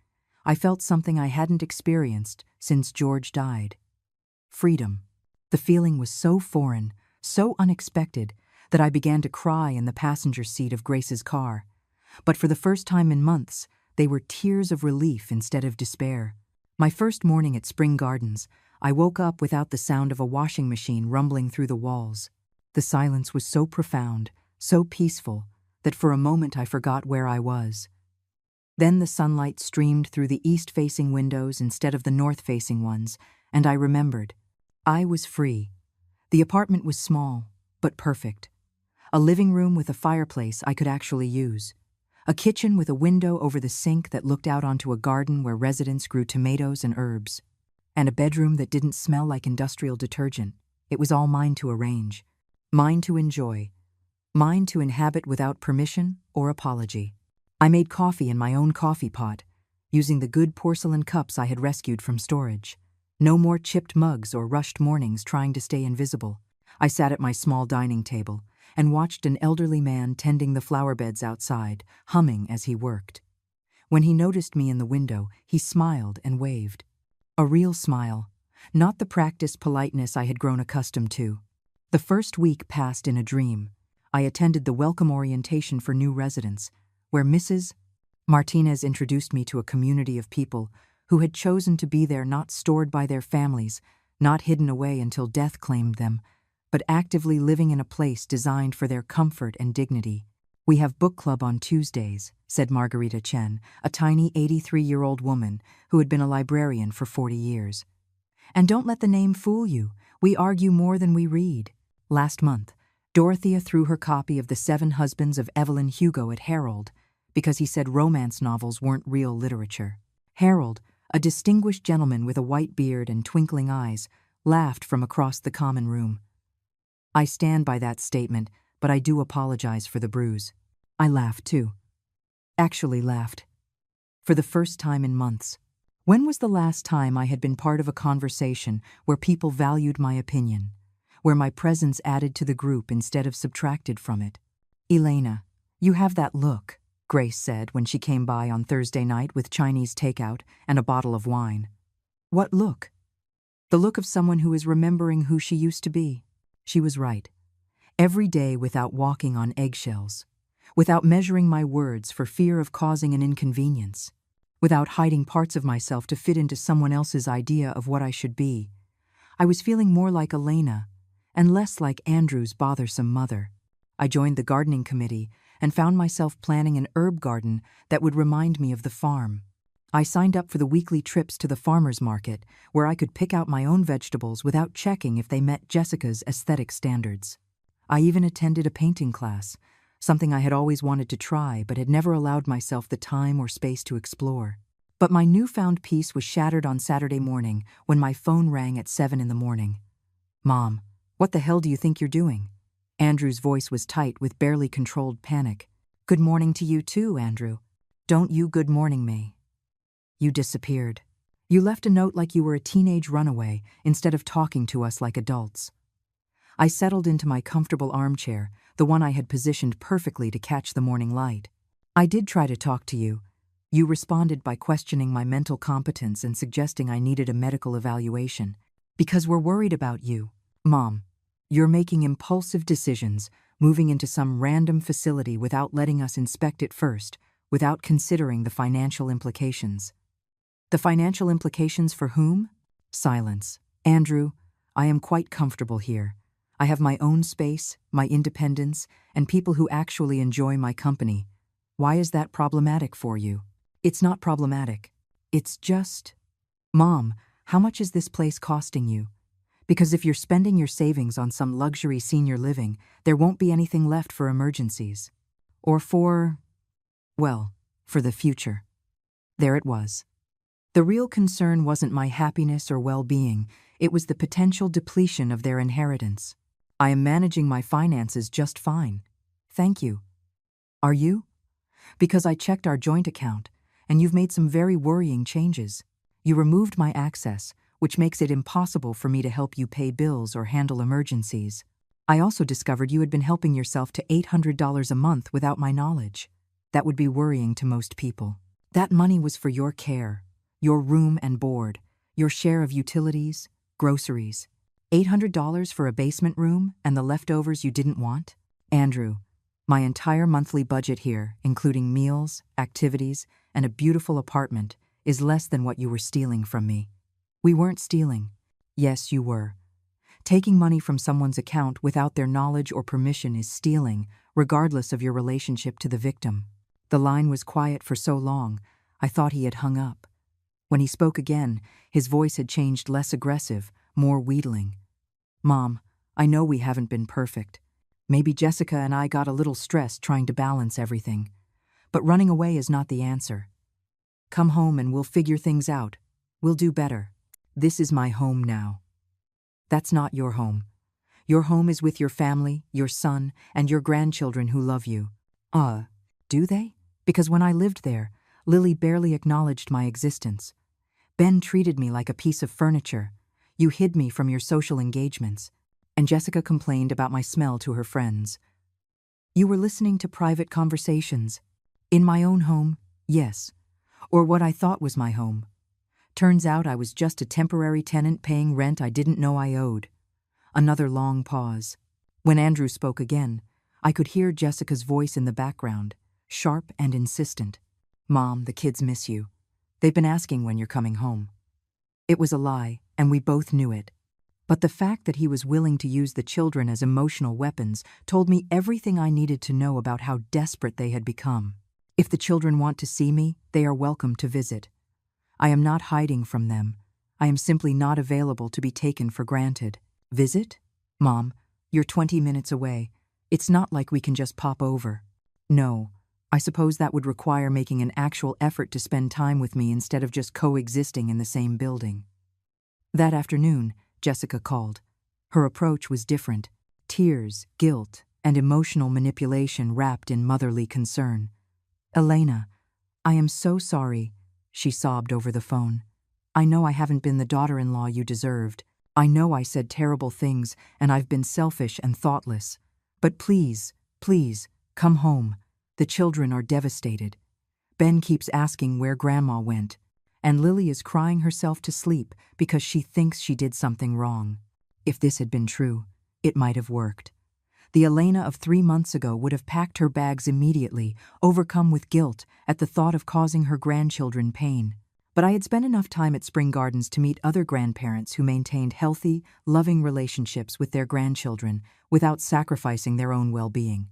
I felt something I hadn't experienced since George died. Freedom. The feeling was so foreign, so unexpected, that I began to cry in the passenger seat of Grace's car. But for the first time in months, they were tears of relief instead of despair. My first morning at Spring Gardens, I woke up without the sound of a washing machine rumbling through the walls. The silence was so profound, so peaceful, that for a moment I forgot where I was. Then the sunlight streamed through the east-facing windows instead of the north-facing ones, and I remembered. I was free. The apartment was small, but perfect. A living room with a fireplace I could actually use. A kitchen with a window over the sink that looked out onto a garden where residents grew tomatoes and herbs. And a bedroom that didn't smell like industrial detergent. It was all mine to arrange, mine to enjoy, mine to inhabit without permission or apology. I made coffee in my own coffee pot, using the good porcelain cups I had rescued from storage. No more chipped mugs or rushed mornings trying to stay invisible. I sat at my small dining table and watched an elderly man tending the flower beds outside, humming as he worked. When he noticed me in the window, he smiled and waved. A real smile, not the practiced politeness I had grown accustomed to. The first week passed in a dream. I attended the welcome orientation for new residents, where Mrs. Martinez introduced me to a community of people who had chosen to be there, not stored by their families, not hidden away until death claimed them, but actively living in a place designed for their comfort and dignity. "We have book club on Tuesdays," said Margarita Chen, a tiny 83-year-old woman who had been a librarian for 40 years. "And don't let the name fool you. We argue more than we read." Last month, Dorothea threw her copy of The 7 Husbands of Evelyn Hugo at Harold because he said romance novels weren't real literature. Harold, a distinguished gentleman with a white beard and twinkling eyes, laughed from across the common room. I stand by that statement, but I do apologize for the bruise. I laughed too. Actually laughed. For the first time in months. When was the last time I had been part of a conversation where people valued my opinion, where my presence added to the group instead of subtracted from it? "Elena, you have that look," Grace said when she came by on Thursday night with Chinese takeout and a bottle of wine. "What look?" "The look of someone who is remembering who she used to be." She was right. Every day without walking on eggshells, without measuring my words for fear of causing an inconvenience, without hiding parts of myself to fit into someone else's idea of what I should be, I was feeling more like Elena and less like Andrew's bothersome mother. I joined the gardening committee and found myself planning an herb garden that would remind me of the farm. I signed up for the weekly trips to the farmer's market, where I could pick out my own vegetables without checking if they met Jessica's aesthetic standards. I even attended a painting class, something I had always wanted to try but had never allowed myself the time or space to explore. But my newfound peace was shattered on Saturday morning when my phone rang at 7 in the morning. "Mom, what the hell do you think you're doing?" Andrew's voice was tight with barely controlled panic. "Good morning to you too, Andrew. Don't you good morning me. You disappeared. You left a note like you were a teenage runaway instead of talking to us like adults." I settled into my comfortable armchair, the one I had positioned perfectly to catch the morning light. "I did try to talk to you, You responded by questioning my mental competence and suggesting I needed a medical evaluation. Because we're worried about you. Mom, you're making impulsive decisions, moving into some random facility without letting us inspect it first, without considering the financial implications. The financial implications for whom? Silence. Andrew, I am quite comfortable here. I have my own space, my independence, and people who actually enjoy my company. Why is that problematic for you? It's not problematic. It's just… Mom, how much is this place costing you? Because if you're spending your savings on some luxury senior living, there won't be anything left for emergencies. Or for… well, for the future. There it was. The real concern wasn't my happiness or well-being, it was the potential depletion of their inheritance. I am managing my finances just fine. Thank you. Are you? Because I checked our joint account, and you've made some very worrying changes. You removed my access, which makes it impossible for me to help you pay bills or handle emergencies. I also discovered you had been helping yourself to $800 a month without my knowledge. That would be worrying to most people. That money was for your care, your room and board, your share of utilities, groceries. $800 for a basement room and the leftovers you didn't want? Andrew, my entire monthly budget here, including meals, activities, and a beautiful apartment, is less than what you were stealing from me. We weren't stealing. Yes, you were. Taking money from someone's account without their knowledge or permission is stealing, regardless of your relationship to the victim. The line was quiet for so long, I thought he had hung up. When he spoke again, his voice had changed less aggressive, more wheedling. Mom, I know we haven't been perfect. Maybe Jessica and I got a little stressed trying to balance everything. But running away is not the answer. Come home and we'll figure things out. We'll do better. This is my home now. That's not your home. Your home is with your family, your son, and your grandchildren who love you. Do they? Because when I lived there, Lily barely acknowledged my existence. Ben treated me like a piece of furniture. You hid me from your social engagements. And Jessica complained about my smell to her friends. You were listening to private conversations. In my own home, yes. Or what I thought was my home. Turns out I was just a temporary tenant paying rent I didn't know I owed. Another long pause. When Andrew spoke again, I could hear Jessica's voice in the background, sharp and insistent. Mom, the kids miss you. They've been asking when you're coming home. It was a lie, and we both knew it. But the fact that he was willing to use the children as emotional weapons told me everything I needed to know about how desperate they had become. If the children want to see me, they are welcome to visit. I am not hiding from them. I am simply not available to be taken for granted. Visit? Mom, you're 20 minutes away. It's not like we can just pop over. No, I suppose that would require making an actual effort to spend time with me instead of just coexisting in the same building. That afternoon, Jessica called. Her approach was different. Tears, guilt, and emotional manipulation wrapped in motherly concern. Elena, I am so sorry, she sobbed over the phone. I know I haven't been the daughter-in-law you deserved. I know I said terrible things and I've been selfish and thoughtless. But please, please, come home. The children are devastated. Ben keeps asking where Grandma went. And Lily is crying herself to sleep because she thinks she did something wrong. If this had been true, it might have worked. The Elena of 3 months ago would have packed her bags immediately, overcome with guilt at the thought of causing her grandchildren pain. But I had spent enough time at Spring Gardens to meet other grandparents who maintained healthy, loving relationships with their grandchildren without sacrificing their own well-being.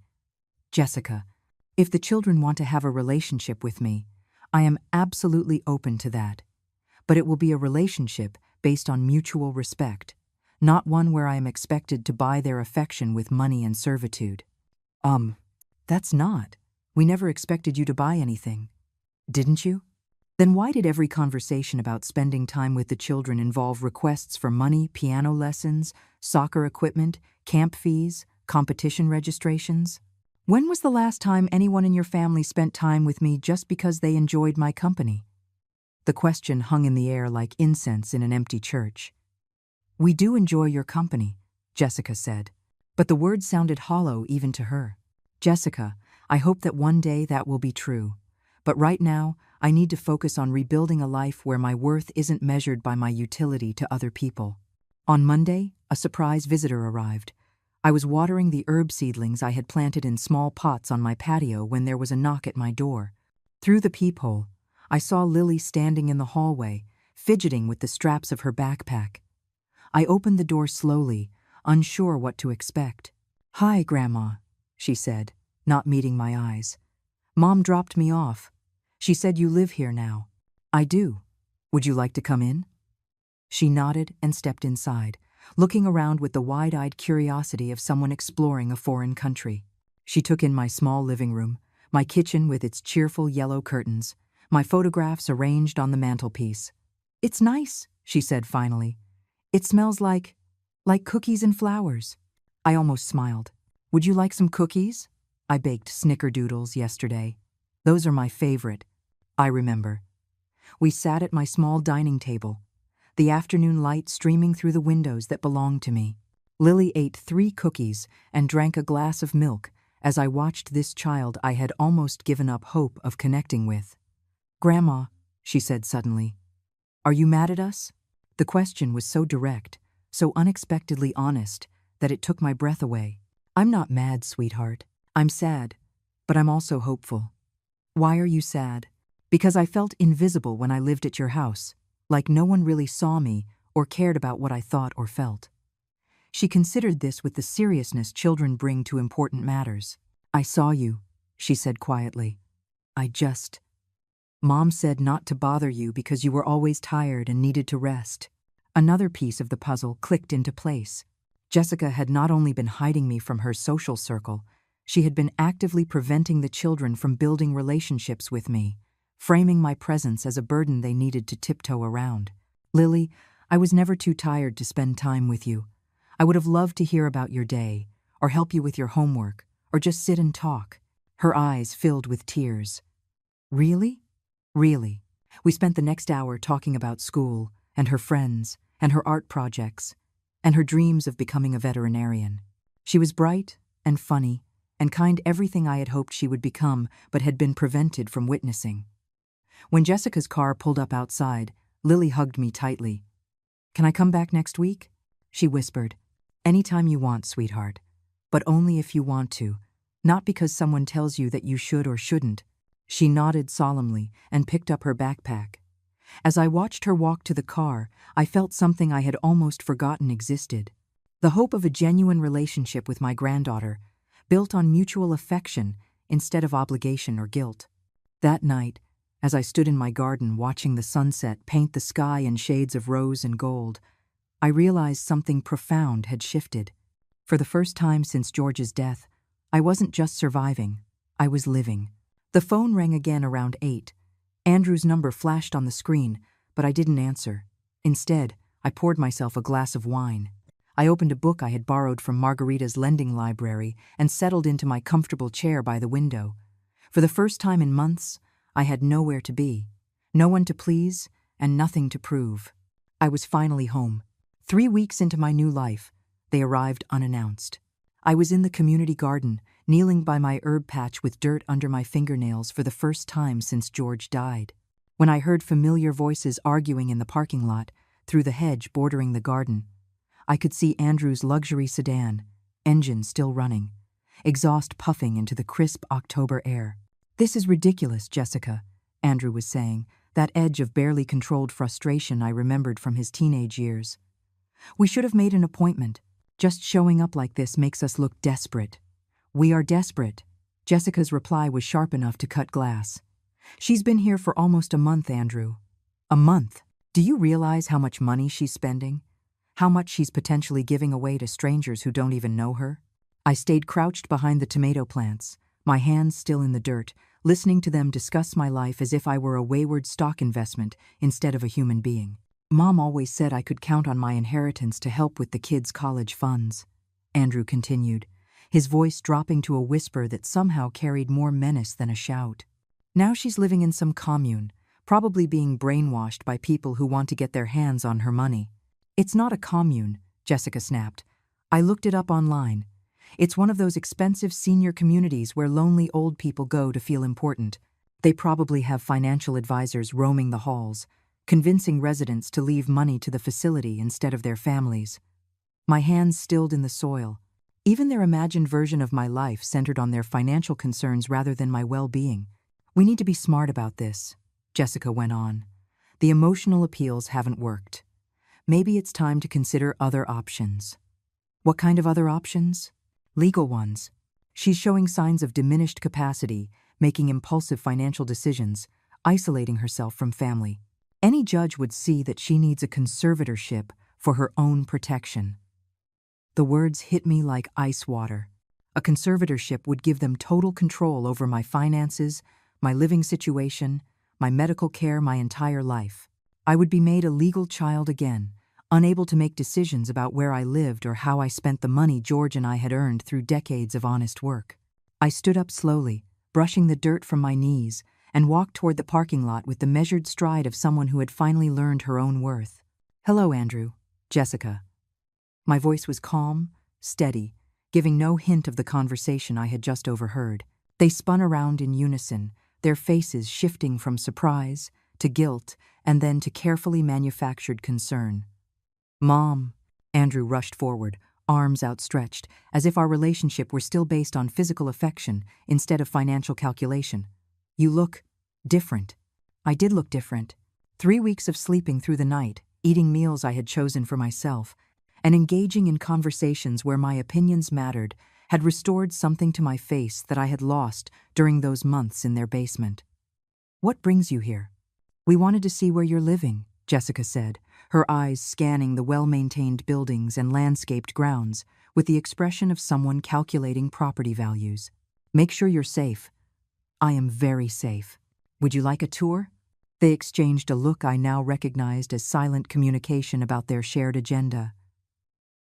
Jessica, if the children want to have a relationship with me, I am absolutely open to that. But it will be a relationship based on mutual respect, not one where I am expected to buy their affection with money and servitude. That's not. We never expected you to buy anything. Didn't you? Then why did every conversation about spending time with the children involve requests for money, piano lessons, soccer equipment, camp fees, competition registrations? When was the last time anyone in your family spent time with me just because they enjoyed my company? The question hung in the air like incense in an empty church. We do enjoy your company, Jessica said, but the words sounded hollow even to her. Jessica, I hope that one day that will be true, But right now, I need to focus on rebuilding a life where my worth isn't measured by my utility to other people. On Monday, a surprise visitor arrived. I was watering the herb seedlings I had planted in small pots on my patio when there was a knock at my door. Through the peephole, I saw Lily standing in the hallway, fidgeting with the straps of her backpack. I opened the door slowly, unsure what to expect. "Hi, Grandma," she said, not meeting my eyes. "Mom dropped me off. She said you live here now." "I do. Would you like to come in?" She nodded and stepped inside, looking around with the wide-eyed curiosity of someone exploring a foreign country. She took in my small living room, my kitchen with its cheerful yellow curtains, my photographs arranged on the mantelpiece. "It's nice," she said finally. "It smells like cookies and flowers." I almost smiled. "Would you like some cookies? I baked snickerdoodles yesterday. Those are my favorite." I remember. We sat at my small dining table, the afternoon light streaming through the windows that belonged to me. Lily ate 3 cookies and drank a glass of milk as I watched this child I had almost given up hope of connecting with. "Grandma," she said suddenly, "are you mad at us?" The question was so direct, so unexpectedly honest, that it took my breath away. "I'm not mad, sweetheart. I'm sad, but I'm also hopeful." "Why are you sad?" "Because I felt invisible when I lived at your house, like no one really saw me or cared about what I thought or felt." She considered this with the seriousness children bring to important matters. "I saw you," she said quietly. Mom said not to bother you because you were always tired and needed to rest." Another piece of the puzzle clicked into place. Jessica had not only been hiding me from her social circle, she had been actively preventing the children from building relationships with me, framing my presence as a burden they needed to tiptoe around. "Lily, I was never too tired to spend time with you. I would have loved to hear about your day, or help you with your homework, or just sit and talk." Her eyes filled with tears. "Really? Really?" We spent the next hour talking about school, and her friends, and her art projects, and her dreams of becoming a veterinarian. She was bright and funny and kind, everything I had hoped she would become but had been prevented from witnessing. When Jessica's car pulled up outside, Lily hugged me tightly. "Can I come back next week?" she whispered. "Anytime you want, sweetheart. But only if you want to, not because someone tells you that you should or shouldn't." She nodded solemnly and picked up her backpack. As I watched her walk to the car, I felt something I had almost forgotten existed. The hope of a genuine relationship with my granddaughter, built on mutual affection instead of obligation or guilt. That night, as I stood in my garden watching the sunset paint the sky in shades of rose and gold, I realized something profound had shifted. For the first time since George's death, I wasn't just surviving, I was living. The phone rang again around 8. Andrew's number flashed on the screen, but I didn't answer. Instead, I poured myself a glass of wine. I opened a book I had borrowed from Margarita's lending library and settled into my comfortable chair by the window. For the first time in months, I had nowhere to be, no one to please, and nothing to prove. I was finally home. 3 weeks into my new life, they arrived unannounced. I was in the community garden, kneeling by my herb patch with dirt under my fingernails for the first time since George died. When I heard familiar voices arguing in the parking lot, through the hedge bordering the garden, I could see Andrew's luxury sedan, engine still running, exhaust puffing into the crisp October air. "This is ridiculous, Jessica," Andrew was saying, that edge of barely controlled frustration I remembered from his teenage years. "We should have made an appointment. Just showing up like this makes us look desperate." "We are desperate." Jessica's reply was sharp enough to cut glass. "She's been here for almost a month, Andrew." "A month? Do you realize how much money she's spending? How much she's potentially giving away to strangers who don't even know her?" I stayed crouched behind the tomato plants, my hands still in the dirt, listening to them discuss my life as if I were a wayward stock investment instead of a human being. "Mom always said I could count on my inheritance to help with the kids' college funds," Andrew continued, his voice dropping to a whisper that somehow carried more menace than a shout. "Now she's living in some commune, probably being brainwashed by people who want to get their hands on her money." "It's not a commune," Jessica snapped. "I looked it up online. It's one of those expensive senior communities where lonely old people go to feel important." They probably have financial advisors roaming the halls, convincing residents to leave money to the facility instead of their families. My hands stilled in the soil. Even their imagined version of my life centered on their financial concerns rather than my well-being. We need to be smart about this, Jessica went on. The emotional appeals haven't worked. Maybe it's time to consider other options. What kind of other options? Legal ones. She's showing signs of diminished capacity, making impulsive financial decisions, isolating herself from family. Any judge would see that she needs a conservatorship for her own protection. The words hit me like ice water. A conservatorship would give them total control over my finances, my living situation, my medical care, my entire life. I would be made a legal child again, unable to make decisions about where I lived or how I spent the money George and I had earned through decades of honest work. I stood up slowly, brushing the dirt from my knees, and walked toward the parking lot with the measured stride of someone who had finally learned her own worth. "Hello, Andrew." "Jessica." My voice was calm, steady, giving no hint of the conversation I had just overheard. They spun around in unison, their faces shifting from surprise to guilt and then to carefully manufactured concern. "Mom," Andrew rushed forward, arms outstretched, as if our relationship were still based on physical affection instead of financial calculation. "You look different." I did look different. 3 weeks of sleeping through the night, eating meals I had chosen for myself, and engaging in conversations where my opinions mattered had restored something to my face that I had lost during those months in their basement. "What brings you here?" "We wanted to see where you're living," Jessica said, her eyes scanning the well-maintained buildings and landscaped grounds with the expression of someone calculating property values. "Make sure you're safe." "I am very safe. Would you like a tour?" They exchanged a look I now recognized as silent communication about their shared agenda.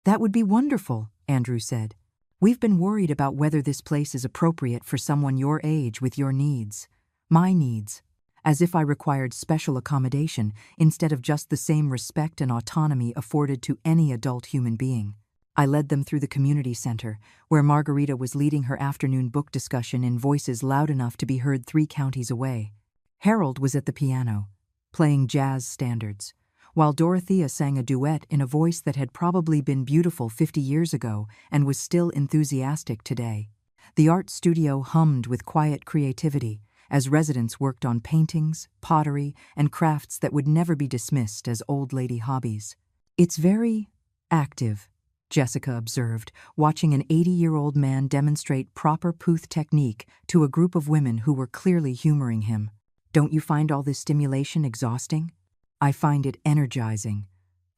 "That would be wonderful," Andrew said. "We've been worried about whether this place is appropriate for someone your age with your needs." My needs. As if I required special accommodation instead of just the same respect and autonomy afforded to any adult human being. I led them through the community center, where Margarita was leading her afternoon book discussion in voices loud enough to be heard 3 counties away. Harold was at the piano, playing jazz standards, while Dorothea sang a duet in a voice that had probably been beautiful 50 years ago and was still enthusiastic today. The art studio hummed with quiet creativity, as residents worked on paintings, pottery, and crafts that would never be dismissed as old lady hobbies. "It's very active," Jessica observed, watching an 80-year-old man demonstrate proper Puth technique to a group of women who were clearly humoring him. "Don't you find all this stimulation exhausting?" "I find it energizing.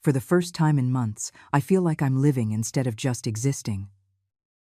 For the first time in months, I feel like I'm living instead of just existing."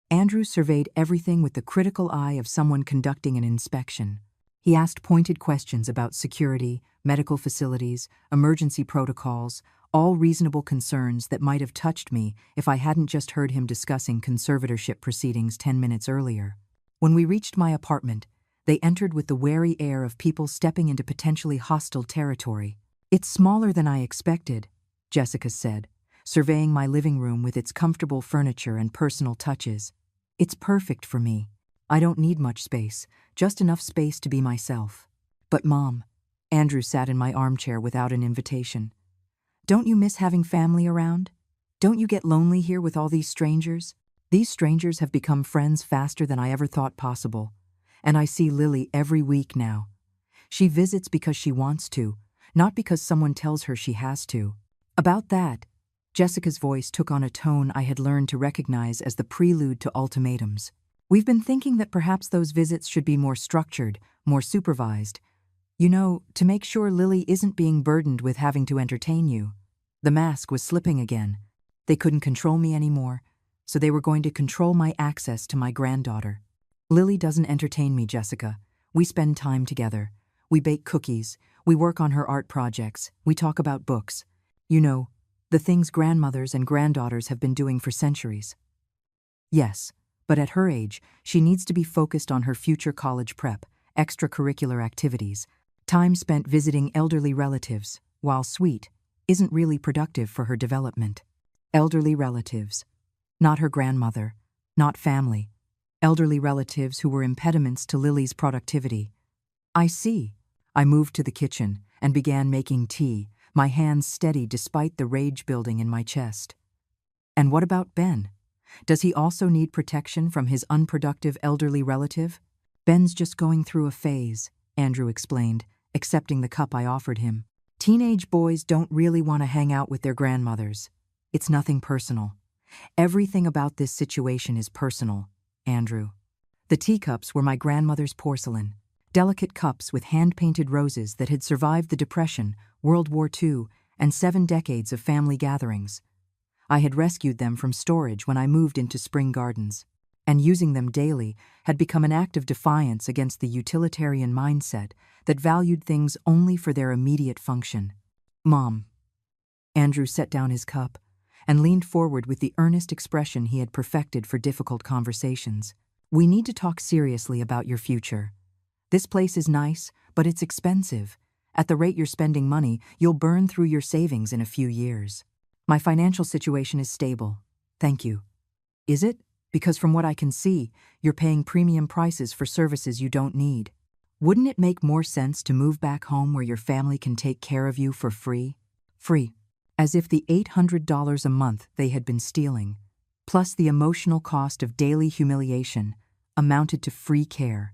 Andrew surveyed everything with the critical eye of someone conducting an inspection. He asked pointed questions about security, medical facilities, emergency protocols, all reasonable concerns that might have touched me if I hadn't just heard him discussing conservatorship proceedings 10 minutes earlier. When we reached my apartment, they entered with the wary air of people stepping into potentially hostile territory. "It's smaller than I expected," Jessica said, surveying my living room with its comfortable furniture and personal touches. "It's perfect for me. I don't need much space, just enough space to be myself." "But Mom," Andrew sat in my armchair without an invitation. "Don't you miss having family around? Don't you get lonely here with all these strangers?" "These strangers have become friends faster than I ever thought possible. And I see Lily every week now. She visits because she wants to, not because someone tells her she has to." About that, Jessica's voice took on a tone I had learned to recognize as the prelude to ultimatums. "We've been thinking that perhaps those visits should be more structured, more supervised. You know, to make sure Lily isn't being burdened with having to entertain you." The mask was slipping again. They couldn't control me anymore, so they were going to control my access to my granddaughter. "Lily doesn't entertain me, Jessica. We spend time together. We bake cookies. We work on her art projects. We talk about books. You know, the things grandmothers and granddaughters have been doing for centuries." "Yes, but at her age, she needs to be focused on her future college prep, extracurricular activities. Time spent visiting elderly relatives, while sweet, isn't really productive for her development." Elderly relatives. Not her grandmother, not family. Elderly relatives who were impediments to Lily's productivity. I see. I moved to the kitchen and began making tea, my hands steady despite the rage building in my chest. And what about Ben? Does he also need protection from his unproductive elderly relative? Ben's just going through a phase, Andrew explained, accepting the cup I offered him. Teenage boys don't really want to hang out with their grandmothers. It's nothing personal. Everything about this situation is personal, Andrew. The teacups were my grandmother's porcelain, delicate cups with hand-painted roses that had survived the Depression, World War II, and 7 decades of family gatherings. I had rescued them from storage when I moved into Spring Gardens, and using them daily had become an act of defiance against the utilitarian mindset that valued things only for their immediate function. Mom. Andrew set down his cup and leaned forward with the earnest expression he had perfected for difficult conversations. We need to talk seriously about your future. This place is nice, but it's expensive. At the rate you're spending money, you'll burn through your savings in a few years. My financial situation is stable. Thank you. Is it? Because from what I can see, you're paying premium prices for services you don't need. Wouldn't it make more sense to move back home where your family can take care of you for free? Free. As if the $800 a month they had been stealing, plus the emotional cost of daily humiliation, amounted to free care.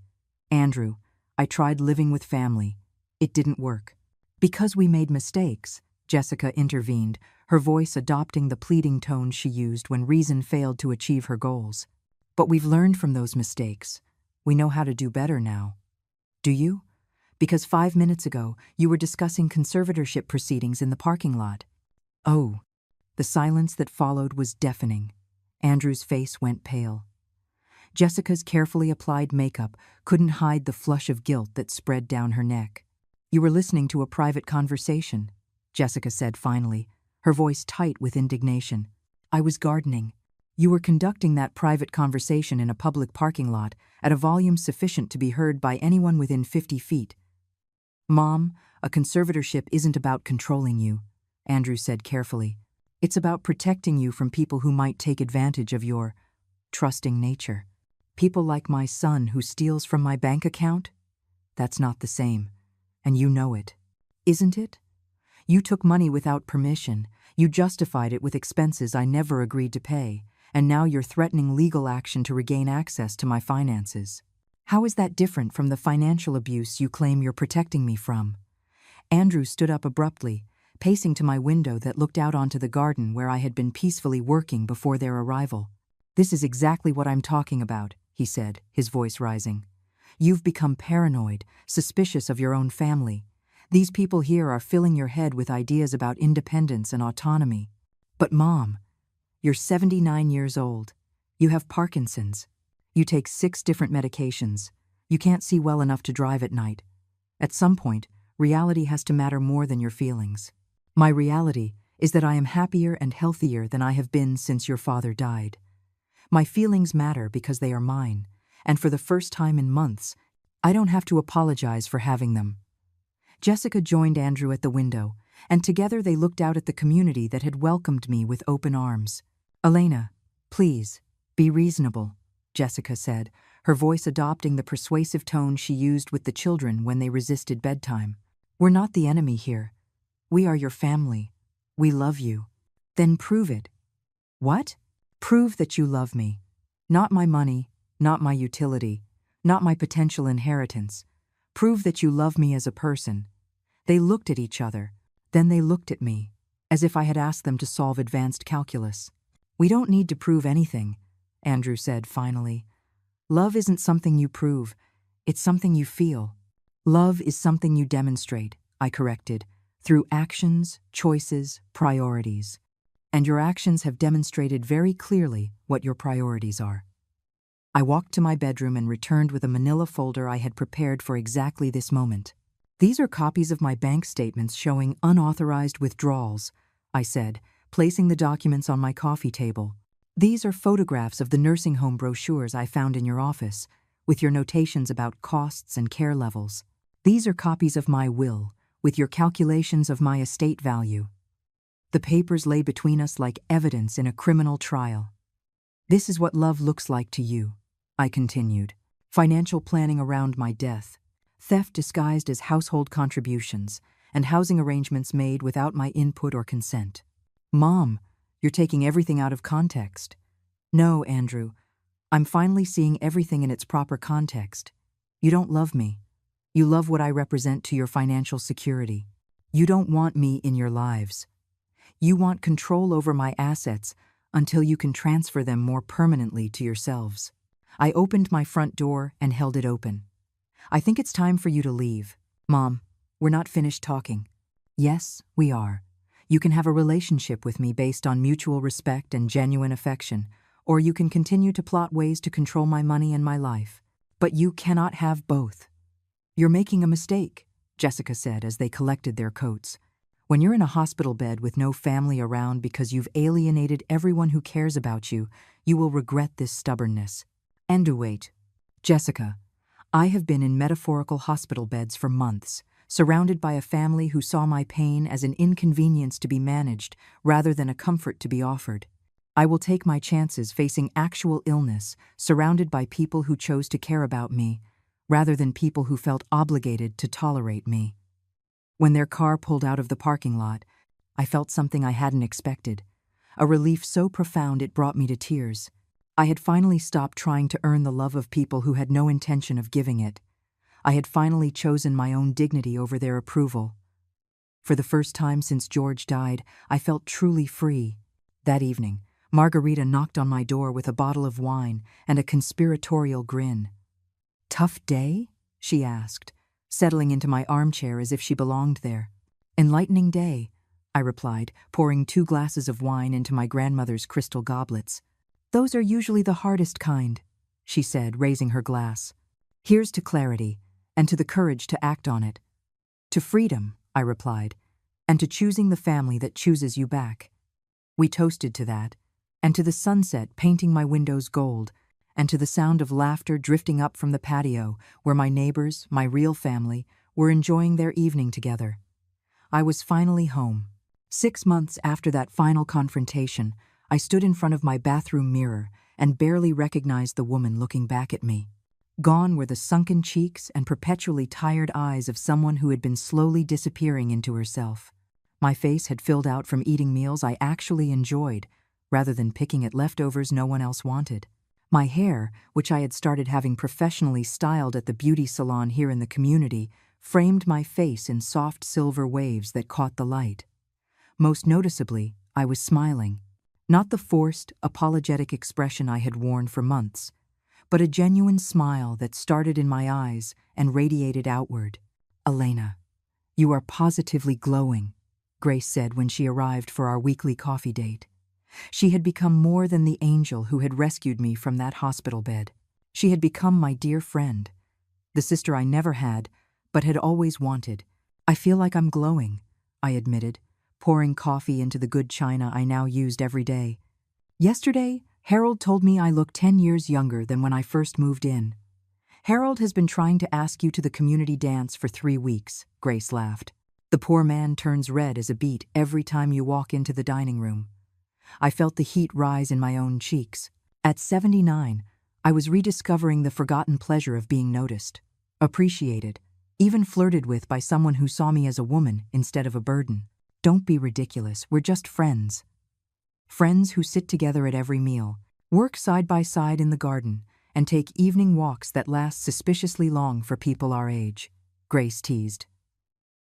Andrew, I tried living with family. It didn't work. Because we made mistakes, Jessica intervened, her voice adopting the pleading tone she used when reason failed to achieve her goals. But we've learned from those mistakes. We know how to do better now. Do you? Because 5 minutes ago, you were discussing conservatorship proceedings in the parking lot. Oh. The silence that followed was deafening. Andrew's face went pale. Jessica's carefully applied makeup couldn't hide the flush of guilt that spread down her neck. You were listening to a private conversation, Jessica said finally, her voice tight with indignation. I was gardening. You were conducting that private conversation in a public parking lot at a volume sufficient to be heard by anyone within 50 feet. Mom, a conservatorship isn't about controlling you, Andrew said carefully. It's about protecting you from people who might take advantage of your trusting nature. People like my son who steals from my bank account? That's not the same, and you know it. Isn't it? You took money without permission, you justified it with expenses I never agreed to pay, and now you're threatening legal action to regain access to my finances. How is that different from the financial abuse you claim you're protecting me from? Andrew stood up abruptly, pacing to my window that looked out onto the garden where I had been peacefully working before their arrival. This is exactly what I'm talking about, he said, his voice rising. You've become paranoid, suspicious of your own family. These people here are filling your head with ideas about independence and autonomy. But Mom, you're 79 years old. You have Parkinson's. You take 6 different medications. You can't see well enough to drive at night. At some point, reality has to matter more than your feelings. My reality is that I am happier and healthier than I have been since your father died. My feelings matter because they are mine, and for the first time in months, I don't have to apologize for having them. Jessica joined Andrew at the window, and together they looked out at the community that had welcomed me with open arms. Elena, please, be reasonable, Jessica said, her voice adopting the persuasive tone she used with the children when they resisted bedtime. We're not the enemy here. We are your family. We love you. Then prove it. What? Prove that you love me. Not my money, not my utility, not my potential inheritance. Prove that you love me as a person. They looked at each other. Then they looked at me, as if I had asked them to solve advanced calculus. We don't need to prove anything, Andrew said finally. Love isn't something you prove. It's something you feel. Love is something you demonstrate, I corrected, through actions, choices, priorities. And your actions have demonstrated very clearly what your priorities are. I walked to my bedroom and returned with a manila folder I had prepared for exactly this moment. These are copies of my bank statements showing unauthorized withdrawals, I said, placing the documents on my coffee table. These are photographs of the nursing home brochures I found in your office, with your notations about costs and care levels. These are copies of my will, with your calculations of my estate value. The papers lay between us like evidence in a criminal trial. This is what love looks like to you, I continued. Financial planning around my death. theft disguised as household contributions, and housing arrangements made without my input or consent. Mom, you're taking everything out of context. No, Andrew, I'm finally seeing everything in its proper context. You don't love me. You love what I represent to your financial security. You don't want me in your lives. You want control over my assets until you can transfer them more permanently to yourselves. I opened my front door and held it open. I think it's time for you to leave. Mom, we're not finished talking. Yes, we are. You can have a relationship with me based on mutual respect and genuine affection, or you can continue to plot ways to control my money and my life. But you cannot have both. You're making a mistake, Jessica said as they collected their coats. When you're in a hospital bed with no family around because you've alienated everyone who cares about you, you will regret this stubbornness. And wait, Jessica, I have been in metaphorical hospital beds for months, surrounded by a family who saw my pain as an inconvenience to be managed rather than a comfort to be offered. I will take my chances facing actual illness, surrounded by people who chose to care about me, rather than people who felt obligated to tolerate me. When their car pulled out of the parking lot, I felt something I hadn't expected, a relief so profound it brought me to tears. I had finally stopped trying to earn the love of people who had no intention of giving it. I had finally chosen my own dignity over their approval. For the first time since George died, I felt truly free. That evening, Margarita knocked on my door with a bottle of wine and a conspiratorial grin. "Tough day?" she asked, settling into my armchair as if she belonged there. "Enlightening day," I replied, pouring 2 glasses of wine into my grandmother's crystal goblets. "Those are usually the hardest kind," she said, raising her glass. "Here's to clarity, and to the courage to act on it." "To freedom," I replied, "and to choosing the family that chooses you back." We toasted to that, and to the sunset painting my windows gold, and to the sound of laughter drifting up from the patio where my neighbors, my real family, were enjoying their evening together. I was finally home. 6 months after that final confrontation, I stood in front of my bathroom mirror and barely recognized the woman looking back at me. Gone were the sunken cheeks and perpetually tired eyes of someone who had been slowly disappearing into herself. My face had filled out from eating meals I actually enjoyed, rather than picking at leftovers no one else wanted. My hair, which I had started having professionally styled at the beauty salon here in the community, framed my face in soft silver waves that caught the light. Most noticeably, I was smiling. Not the forced, apologetic expression I had worn for months, but a genuine smile that started in my eyes and radiated outward. "Elena, you are positively glowing," Grace said when she arrived for our weekly coffee date. She had become more than the angel who had rescued me from that hospital bed. She had become my dear friend, the sister I never had, but had always wanted. "I feel like I'm glowing," I admitted, pouring coffee into the good china I now used every day. "Yesterday, Harold told me I look 10 years younger than when I first moved in." "Harold has been trying to ask you to the community dance for 3 weeks," Grace laughed. "The poor man turns red as a beet every time you walk into the dining room." I felt the heat rise in my own cheeks. At 79, I was rediscovering the forgotten pleasure of being noticed, appreciated, even flirted with by someone who saw me as a woman instead of a burden. "Don't be ridiculous, we're just friends." Friends who sit together at every meal, work side by side in the garden, and take evening walks that last suspiciously long for people our age, Grace teased.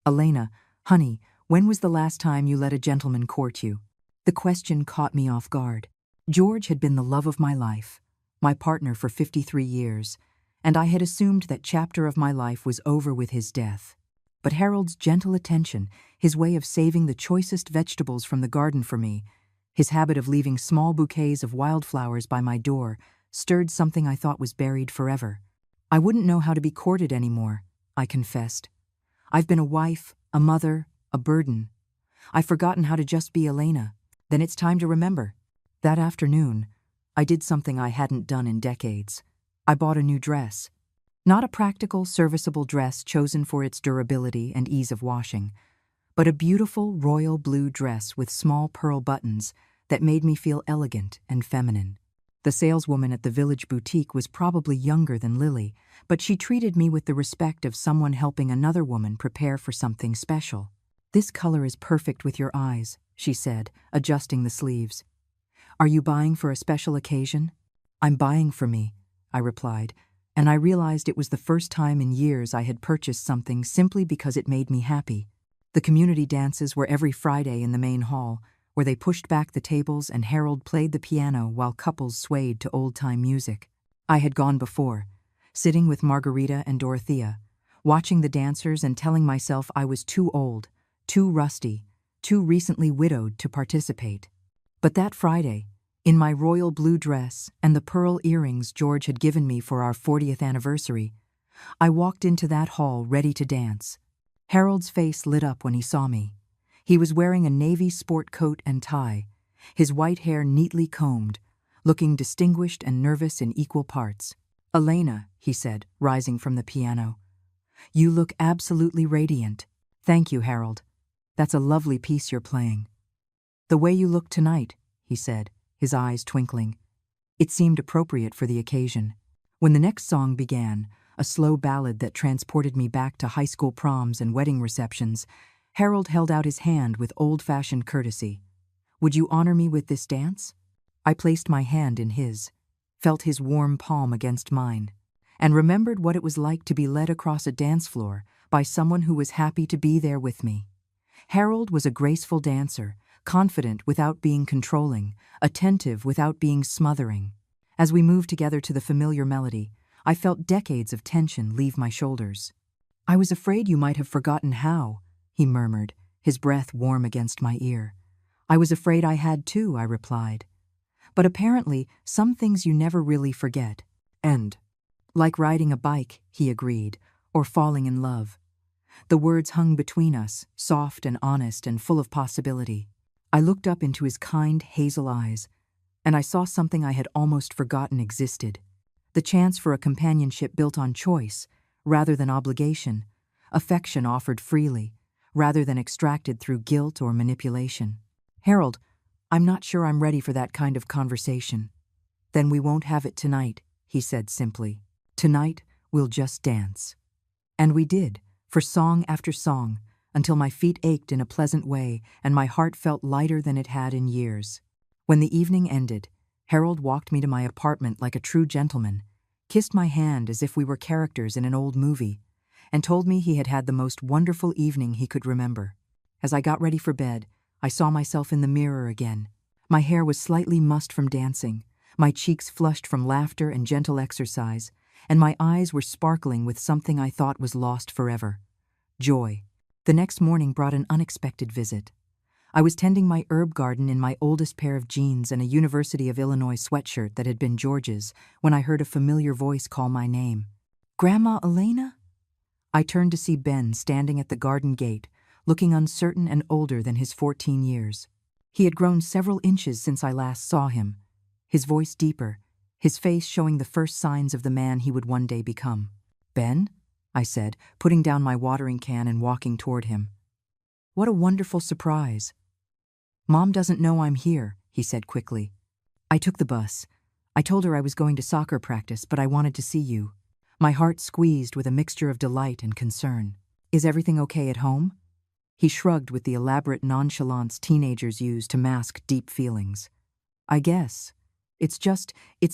"Elena, honey, when was the last time you let a gentleman court you?" The question caught me off guard. George had been the love of my life, my partner for 53 years, and I had assumed that chapter of my life was over with his death. But Harold's gentle attention, his way of saving the choicest vegetables from the garden for me, his habit of leaving small bouquets of wildflowers by my door, stirred something I thought was buried forever. "I wouldn't know how to be courted anymore," I confessed. "I've been a wife, a mother, a burden. I've forgotten how to just be Elena. Then it's time to remember." That afternoon, I did something I hadn't done in decades. I bought a new dress. Not a practical, serviceable dress chosen for its durability and ease of washing, but a beautiful royal blue dress with small pearl buttons that made me feel elegant and feminine. The saleswoman at the village boutique was probably younger than Lily, but she treated me with the respect of someone helping another woman prepare for something special. "This color is perfect with your eyes," she said, adjusting the sleeves. "Are you buying for a special occasion?" "I'm buying for me," I replied, and I realized it was the first time in years I had purchased something simply because it made me happy. The community dances were every Friday in the main hall, where they pushed back the tables and Harold played the piano while couples swayed to old-time music. I had gone before, sitting with Margarita and Dorothea, watching the dancers and telling myself I was too old, too rusty, too recently widowed to participate. But that Friday, in my royal blue dress and the pearl earrings George had given me for our 40th anniversary, I walked into that hall ready to dance. Harold's face lit up when he saw me. He was wearing a navy sport coat and tie, his white hair neatly combed, looking distinguished and nervous in equal parts. "Elena," he said, rising from the piano, "you look absolutely radiant." "Thank you, Harold. That's a lovely piece you're playing." "The way you look tonight," he said, his eyes twinkling. It seemed appropriate for the occasion. When the next song began, a slow ballad that transported me back to high school proms and wedding receptions, Harold held out his hand with old-fashioned courtesy. "Would you honor me with this dance?" I placed my hand in his, felt his warm palm against mine, and remembered what it was like to be led across a dance floor by someone who was happy to be there with me. Harold was a graceful dancer, confident without being controlling, attentive without being smothering. As we moved together to the familiar melody, I felt decades of tension leave my shoulders. "I was afraid you might have forgotten how," he murmured, his breath warm against my ear. "I was afraid I had too," I replied. "But apparently, some things you never really forget. And, like riding a bike," he agreed, "or falling in love." The words hung between us, soft and honest and full of possibility. I looked up into his kind hazel eyes, and I saw something I had almost forgotten existed. The chance for a companionship built on choice, rather than obligation, affection offered freely, rather than extracted through guilt or manipulation. "Harold, I'm not sure I'm ready for that kind of conversation." "Then we won't have it tonight," he said simply. "Tonight, we'll just dance." And we did, for song after song, until my feet ached in a pleasant way and my heart felt lighter than it had in years. When the evening ended, Harold walked me to my apartment like a true gentleman, kissed my hand as if we were characters in an old movie, and told me he had had the most wonderful evening he could remember. As I got ready for bed, I saw myself in the mirror again. My hair was slightly mussed from dancing, my cheeks flushed from laughter and gentle exercise, and my eyes were sparkling with something I thought was lost forever: joy. The next morning brought an unexpected visit. I was tending my herb garden in my oldest pair of jeans and a University of Illinois sweatshirt that had been George's when I heard a familiar voice call my name. "Grandma Elena?" I turned to see Ben standing at the garden gate, looking uncertain and older than his 14 years. He had grown several inches since I last saw him, his voice deeper, his face showing the first signs of the man he would one day become. "Ben?" I said, putting down my watering can and walking toward him. "What a wonderful surprise." "Mom doesn't know I'm here," he said quickly. "I took the bus. I told her I was going to soccer practice, but I wanted to see you." My heart squeezed with a mixture of delight and concern. "Is everything okay at home?" He shrugged with the elaborate nonchalance teenagers use to mask deep feelings. "I guess. It's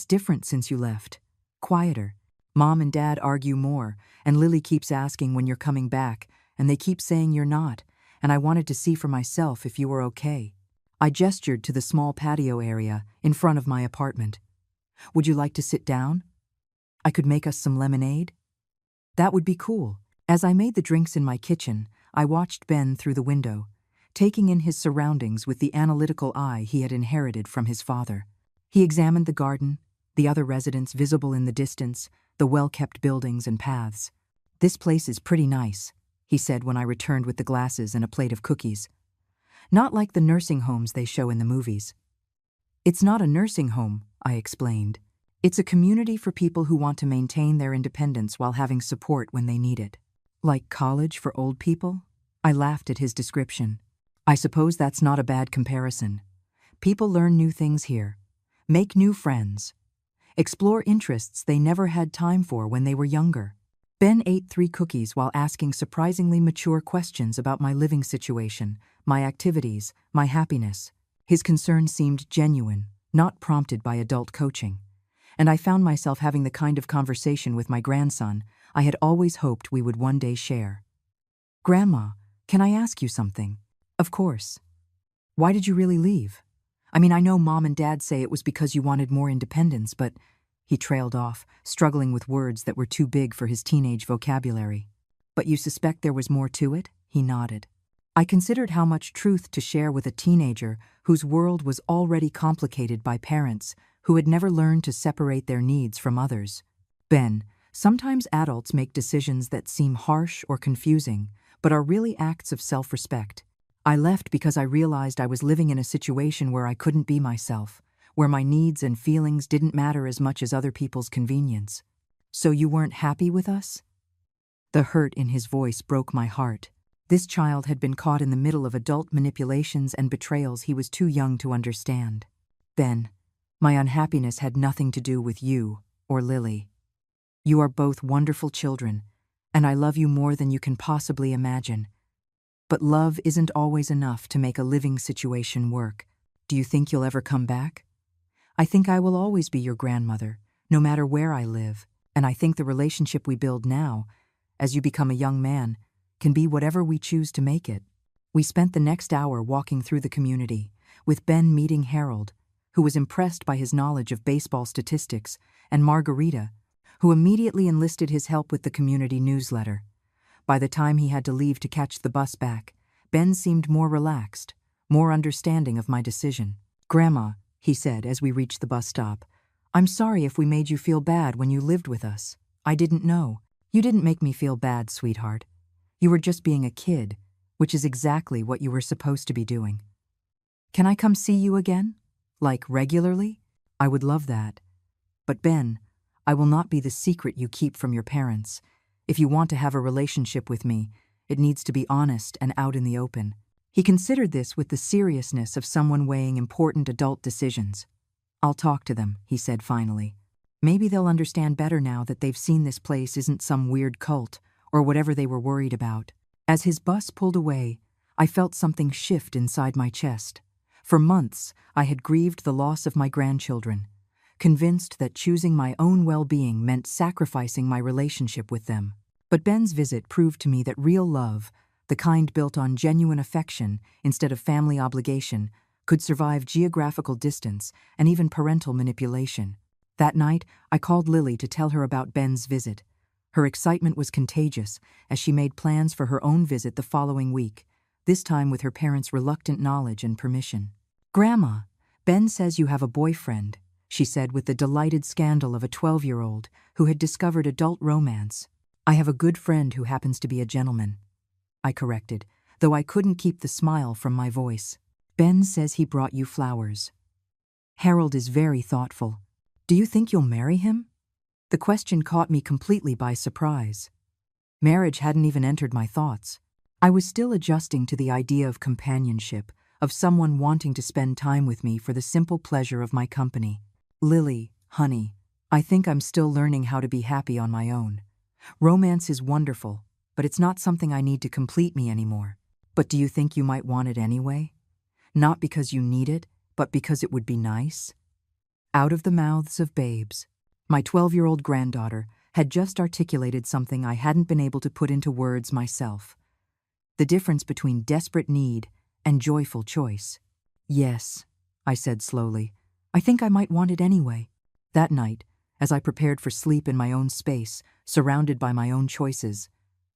different since you left. Quieter. Mom and Dad argue more, and Lily keeps asking when you're coming back, and they keep saying you're not, and I wanted to see for myself if you were okay." I gestured to the small patio area in front of my apartment. "Would you like to sit down? I could make us some lemonade." "That would be cool." As I made the drinks in my kitchen, I watched Ben through the window, taking in his surroundings with the analytical eye he had inherited from his father. He examined the garden, the other residents visible in the distance, the well-kept buildings and paths. "This place is pretty nice," he said when I returned with the glasses and a plate of cookies. "Not like the nursing homes they show in the movies." "It's not a nursing home," I explained. "It's a community for people who want to maintain their independence while having support when they need it." "Like college for old people?" I laughed at his description. "I suppose that's not a bad comparison. People learn new things here, make new friends, explore interests they never had time for when they were younger. Ben ate 3 cookies while asking surprisingly mature questions about my living situation, my activities, my happiness. His concern seemed genuine, not prompted by adult coaching. And I found myself having the kind of conversation with my grandson I had always hoped we would one day share. "Grandma, can I ask you something?" "Of course." "Why did you really leave? I mean, I know Mom and Dad say it was because you wanted more independence, but—" He trailed off, struggling with words that were too big for his teenage vocabulary. "But you suspect there was more to it?" He nodded. I considered how much truth to share with a teenager whose world was already complicated by parents who had never learned to separate their needs from others. "Ben, sometimes adults make decisions that seem harsh or confusing, but are really acts of self-respect. I left because I realized I was living in a situation where I couldn't be myself, where my needs and feelings didn't matter as much as other people's convenience." "So you weren't happy with us?" The hurt in his voice broke my heart. This child had been caught in the middle of adult manipulations and betrayals he was too young to understand. "Ben, my unhappiness had nothing to do with you or Lily. You are both wonderful children, and I love you more than you can possibly imagine. But love isn't always enough to make a living situation work. Do you think you'll ever come back?" "I think I will always be your grandmother, no matter where I live, and I think the relationship we build now, as you become a young man, can be whatever we choose to make it." We spent the next hour walking through the community, with Ben meeting Harold, who was impressed by his knowledge of baseball statistics, and Margarita, who immediately enlisted his help with the community newsletter. By the time he had to leave to catch the bus back, Ben seemed more relaxed, more understanding of my decision. "Grandma," he said as we reached the bus stop, "I'm sorry if we made you feel bad when you lived with us. I didn't know." "You didn't make me feel bad, sweetheart. You were just being a kid, which is exactly what you were supposed to be doing." "Can I come see you again? Like regularly?" "I would love that. But Ben, I will not be the secret you keep from your parents. If you want to have a relationship with me, it needs to be honest and out in the open." He considered this with the seriousness of someone weighing important adult decisions. "I'll talk to them," he said finally. "Maybe they'll understand better now that they've seen this place isn't some weird cult or whatever they were worried about." As his bus pulled away, I felt something shift inside my chest. For months, I had grieved the loss of my grandchildren, convinced that choosing my own well-being meant sacrificing my relationship with them. But Ben's visit proved to me that real love, the kind built on genuine affection instead of family obligation, could survive geographical distance and even parental manipulation. That night, I called Lily to tell her about Ben's visit. Her excitement was contagious as she made plans for her own visit the following week, this time with her parents' reluctant knowledge and permission. "Grandma, Ben says you have a boyfriend," she said with the delighted scandal of a 12-year-old who had discovered adult romance. "I have a good friend who happens to be a gentleman," I corrected, though I couldn't keep the smile from my voice. "Ben says he brought you flowers. Harold is very thoughtful. Do you think you'll marry him?" The question caught me completely by surprise. Marriage hadn't even entered my thoughts. I was still adjusting to the idea of companionship, of someone wanting to spend time with me for the simple pleasure of my company. "Lily, honey, I think I'm still learning how to be happy on my own. Romance is wonderful, but it's not something I need to complete me anymore. But do you think you might want it anyway? Not because you need it, but because it would be nice?" Out of the mouths of babes, my 12-year-old granddaughter had just articulated something I hadn't been able to put into words myself. The difference between desperate need and joyful choice. "Yes," I said slowly, "I think I might want it anyway." That night, as I prepared for sleep in my own space, surrounded by my own choices,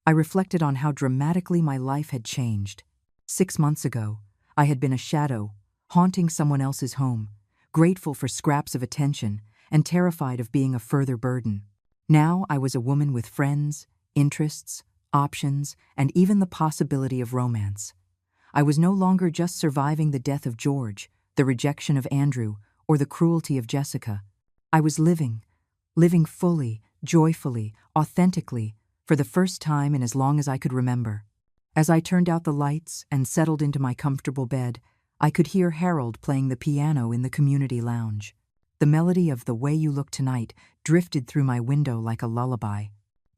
I reflected on how dramatically my life had changed. 6 months ago, I had been a shadow, haunting someone else's home, grateful for scraps of attention, and terrified of being a further burden. Now I was a woman with friends, interests, options, and even the possibility of romance. I was no longer just surviving the death of George, the rejection of Andrew, or the cruelty of Jessica. I was living fully, joyfully, authentically, for the first time in as long as I could remember. As I turned out the lights and settled into my comfortable bed, I could hear Harold playing the piano in the community lounge. The melody of "The Way You Look Tonight" drifted through my window like a lullaby.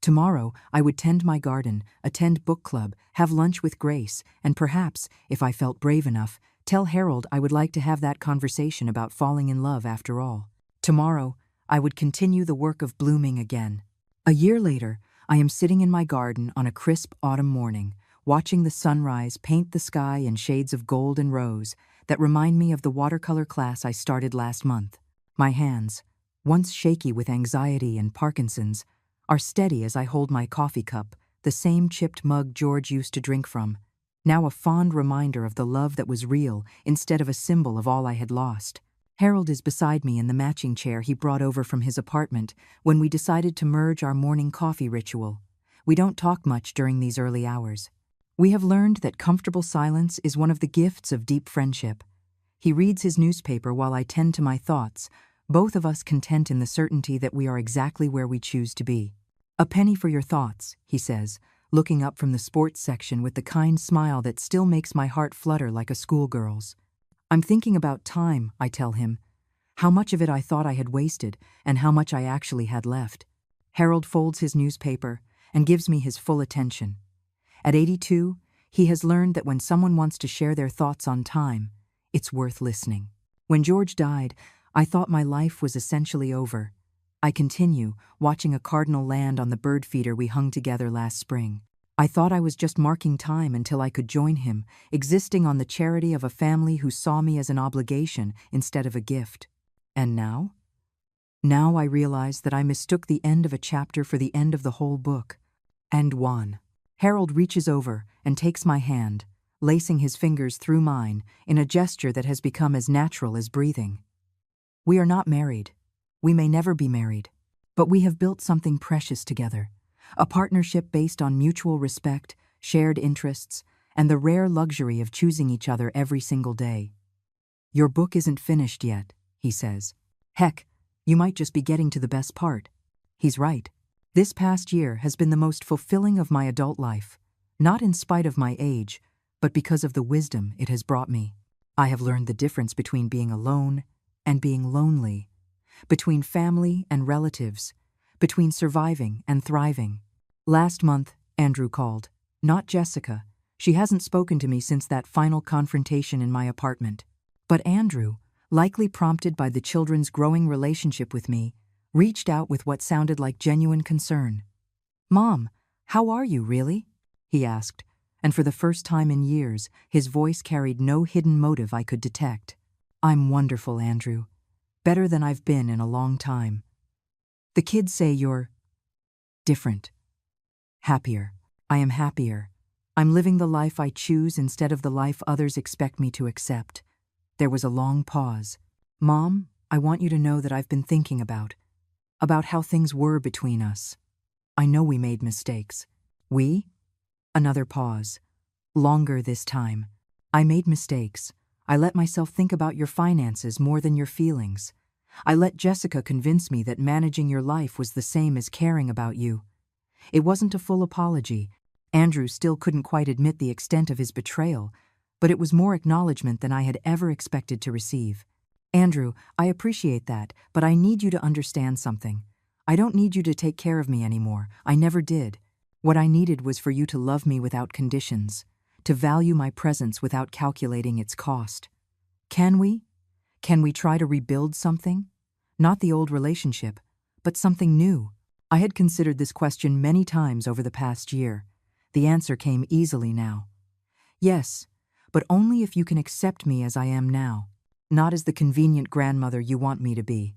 Tomorrow, I would tend my garden, attend book club, have lunch with Grace, and perhaps, if I felt brave enough, tell Harold I would like to have that conversation about falling in love after all. Tomorrow, I would continue the work of blooming again. A year later, I am sitting in my garden on a crisp autumn morning, watching the sunrise paint the sky in shades of gold and rose that remind me of the watercolor class I started last month. My hands, once shaky with anxiety and Parkinson's, are steady as I hold my coffee cup, the same chipped mug George used to drink from, now a fond reminder of the love that was real instead of a symbol of all I had lost. Harold is beside me in the matching chair he brought over from his apartment when we decided to merge our morning coffee ritual. We don't talk much during these early hours. We have learned that comfortable silence is one of the gifts of deep friendship. He reads his newspaper while I tend to my thoughts, both of us content in the certainty that we are exactly where we choose to be. "A penny for your thoughts," he says, looking up from the sports section with the kind smile that still makes my heart flutter like a schoolgirl's. "I'm thinking about time," I tell him. How much of it I thought I had wasted, and how much I actually had left. Harold folds his newspaper and gives me his full attention. At 82, he has learned that when someone wants to share their thoughts on time, it's worth listening. When George died, I thought my life was essentially over. I continue, watching a cardinal land on the bird feeder we hung together last spring. I thought I was just marking time until I could join him, existing on the charity of a family who saw me as an obligation instead of a gift. And now? Now I realize that I mistook the end of a chapter for the end of the whole book. And one. Harold reaches over and takes my hand, lacing his fingers through mine in a gesture that has become as natural as breathing. We are not married. We may never be married. But we have built something precious together. A partnership based on mutual respect, shared interests, and the rare luxury of choosing each other every single day. "Your book isn't finished yet," he says. "Heck, you might just be getting to the best part." He's right. This past year has been the most fulfilling of my adult life, not in spite of my age, but because of the wisdom it has brought me. I have learned the difference between being alone and being lonely, between family and relatives, between surviving and thriving. Last month, Andrew called. Not Jessica. She hasn't spoken to me since that final confrontation in my apartment. But Andrew, likely prompted by the children's growing relationship with me, reached out with what sounded like genuine concern. "Mom, how are you, really?" he asked, and for the first time in years, his voice carried no hidden motive I could detect. "I'm wonderful, Andrew. Better than I've been in a long time. The kids say you're different. Happier. I am happier. I'm living the life I choose instead of the life others expect me to accept." There was a long pause. "Mom, I want you to know that I've been thinking about how things were between us. I know we made mistakes." "We?" Another pause. Longer this time. "I made mistakes. I let myself think about your finances more than your feelings. I let Jessica convince me that managing your life was the same as caring about you." It wasn't a full apology. Andrew still couldn't quite admit the extent of his betrayal, but it was more acknowledgement than I had ever expected to receive. "Andrew, I appreciate that, but I need you to understand something. I don't need you to take care of me anymore. I never did. What I needed was for you to love me without conditions, to value my presence without calculating its cost. Can we? Can we try to rebuild something? Not the old relationship, but something new." I had considered this question many times over the past year. The answer came easily now. "Yes, but only if you can accept me as I am now, not as the convenient grandmother you want me to be.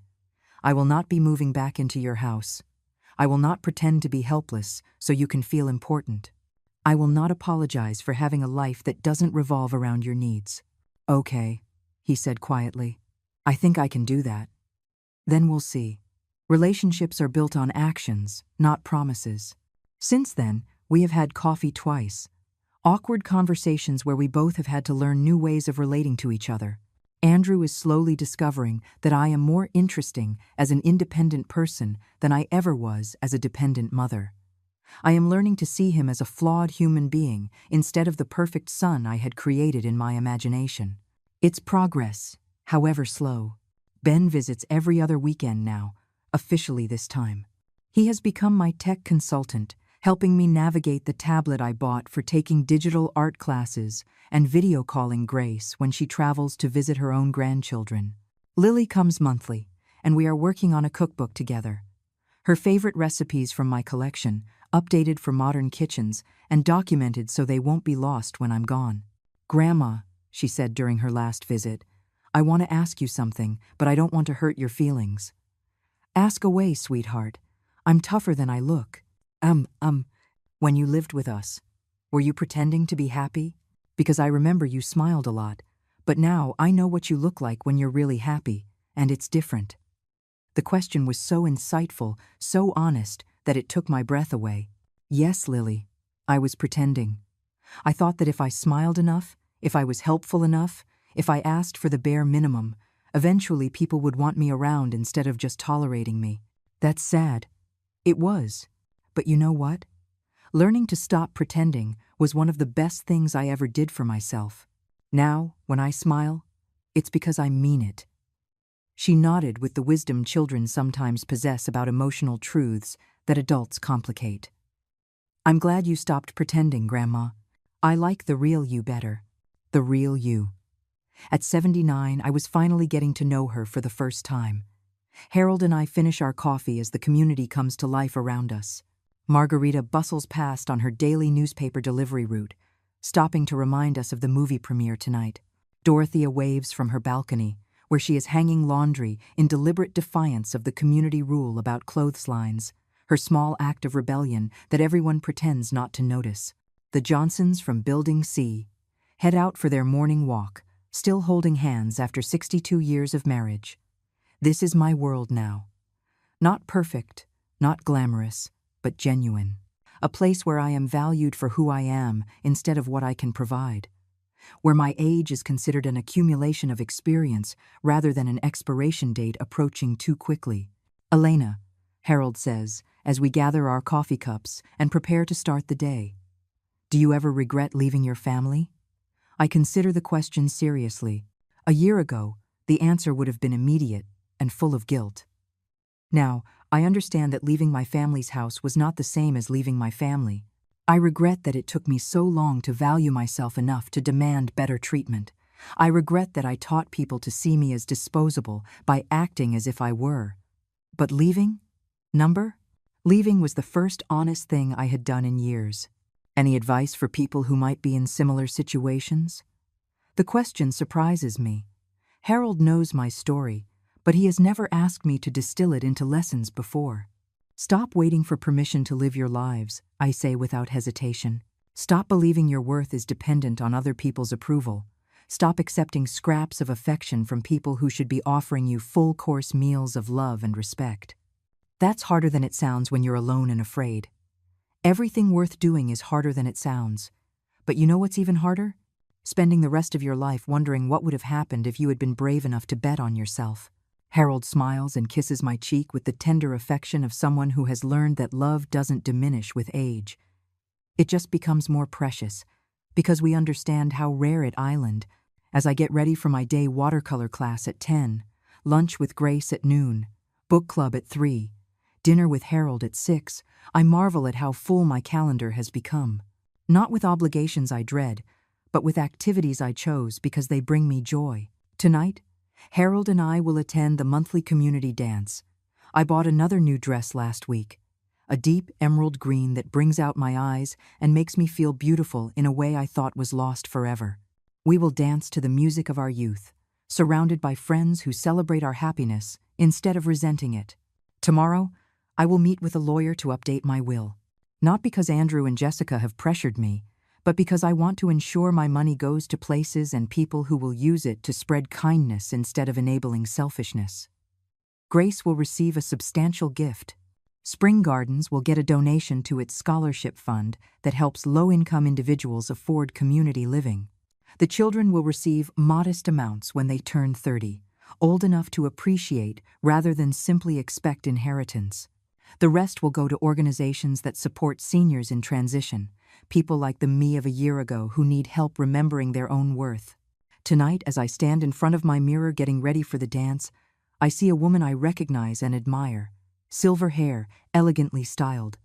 I will not be moving back into your house. I will not pretend to be helpless so you can feel important. I will not apologize for having a life that doesn't revolve around your needs." "Okay," he said quietly. "I think I can do that. Then we'll see. Relationships are built on actions, not promises." Since then, we have had coffee twice. Awkward conversations where we both have had to learn new ways of relating to each other. Andrew is slowly discovering that I am more interesting as an independent person than I ever was as a dependent mother. I am learning to see him as a flawed human being instead of the perfect son I had created in my imagination. It's progress, however slow. Ben visits every other weekend now, officially this time. He has become my tech consultant, helping me navigate the tablet I bought for taking digital art classes and video calling Grace when she travels to visit her own grandchildren. Lily comes monthly, and we are working on a cookbook together. Her favorite recipes from my collection, updated for modern kitchens and documented so they won't be lost when I'm gone. "Grandma," she said during her last visit, "I want to ask you something, but I don't want to hurt your feelings." "Ask away, sweetheart. I'm tougher than I look." When you lived with us, were you pretending to be happy? Because I remember you smiled a lot, but now I know what you look like when you're really happy, and it's different." The question was so insightful, so honest, that it took my breath away. Yes, Lily, I was pretending. I thought that if I smiled enough, if I was helpful enough, if I asked for the bare minimum, eventually people would want me around instead of just tolerating me. That's sad. It was. But you know what? Learning to stop pretending was one of the best things I ever did for myself. Now, when I smile, it's because I mean it. She nodded with the wisdom children sometimes possess about emotional truths that adults complicate. "I'm glad you stopped pretending, Grandma. I like the real you better. The real you." At 79, I was finally getting to know her for the first time. Harold and I finish our coffee as the community comes to life around us. Margarita bustles past on her daily newspaper delivery route, stopping to remind us of the movie premiere tonight. Dorothea waves from her balcony, where she is hanging laundry in deliberate defiance of the community rule about clotheslines, her small act of rebellion that everyone pretends not to notice. The Johnsons from Building C head out for their morning walk, still holding hands after 62 years of marriage. This is my world now. Not perfect, not glamorous, but genuine. A place where I am valued for who I am instead of what I can provide. Where my age is considered an accumulation of experience rather than an expiration date approaching too quickly. "Elena," Harold says, as we gather our coffee cups and prepare to start the day, "do you ever regret leaving your family?" I consider the question seriously. A year ago, the answer would have been immediate and full of guilt. Now, I understand that leaving my family's house was not the same as leaving my family. I regret that it took me so long to value myself enough to demand better treatment. I regret that I taught people to see me as disposable by acting as if I were. But leaving? Leaving was the first honest thing I had done in years. Any advice for people who might be in similar situations? The question surprises me. Harold knows my story, but he has never asked me to distill it into lessons before. Stop waiting for permission to live your lives, I say without hesitation. Stop believing your worth is dependent on other people's approval. Stop accepting scraps of affection from people who should be offering you full-course meals of love and respect. That's harder than it sounds when you're alone and afraid. Everything worth doing is harder than it sounds. But you know what's even harder? Spending the rest of your life wondering what would have happened if you had been brave enough to bet on yourself. Harold smiles and kisses my cheek with the tender affection of someone who has learned that love doesn't diminish with age. It just becomes more precious, because we understand how rare it island. As I get ready for my day watercolor class at 10, lunch with Grace at noon, book club at 3, dinner with Harold at 6, I marvel at how full my calendar has become. Not with obligations I dread, but with activities I chose because they bring me joy. Tonight, Harold and I will attend the monthly community dance. I bought another new dress last week, a deep emerald green that brings out my eyes and makes me feel beautiful in a way I thought was lost forever. We will dance to the music of our youth, surrounded by friends who celebrate our happiness instead of resenting it. Tomorrow, I will meet with a lawyer to update my will. Not because Andrew and Jessica have pressured me, but because I want to ensure my money goes to places and people who will use it to spread kindness instead of enabling selfishness. Grace will receive a substantial gift. Spring Gardens will get a donation to its scholarship fund that helps low-income individuals afford community living. The children will receive modest amounts when they turn 30, old enough to appreciate rather than simply expect inheritance. The rest will go to organizations that support seniors in transition, people like the me of a year ago who need help remembering their own worth. Tonight, as I stand in front of my mirror getting ready for the dance, I see a woman I recognize and admire. Silver hair, elegantly styled.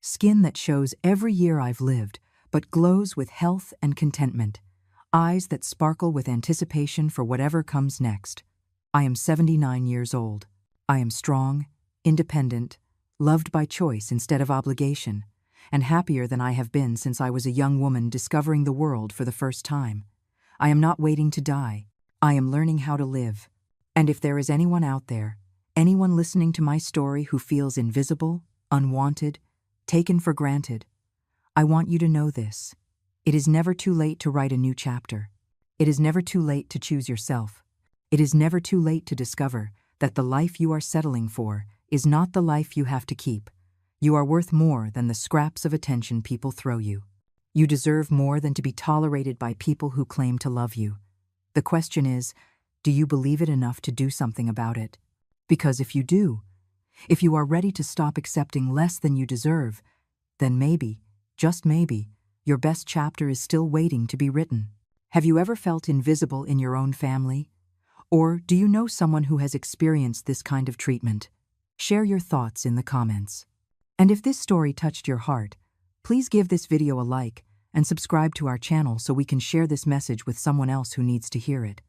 Skin that shows every year I've lived, but glows with health and contentment. Eyes that sparkle with anticipation for whatever comes next. I am 79 years old. I am strong, independent, loved by choice instead of obligation, and happier than I have been since I was a young woman discovering the world for the first time. I am not waiting to die. I am learning how to live. And if there is anyone out there, anyone listening to my story who feels invisible, unwanted, taken for granted, I want you to know this. It is never too late to write a new chapter. It is never too late to choose yourself. It is never too late to discover that the life you are settling for is not the life you have to keep. You are worth more than the scraps of attention people throw you. You deserve more than to be tolerated by people who claim to love you. The question is, do you believe it enough to do something about it? Because if you do, if you are ready to stop accepting less than you deserve, then maybe, just maybe, your best chapter is still waiting to be written. Have you ever felt invisible in your own family? Or do you know someone who has experienced this kind of treatment? Share your thoughts in the comments. And if this story touched your heart, please give this video a like and subscribe to our channel so we can share this message with someone else who needs to hear it.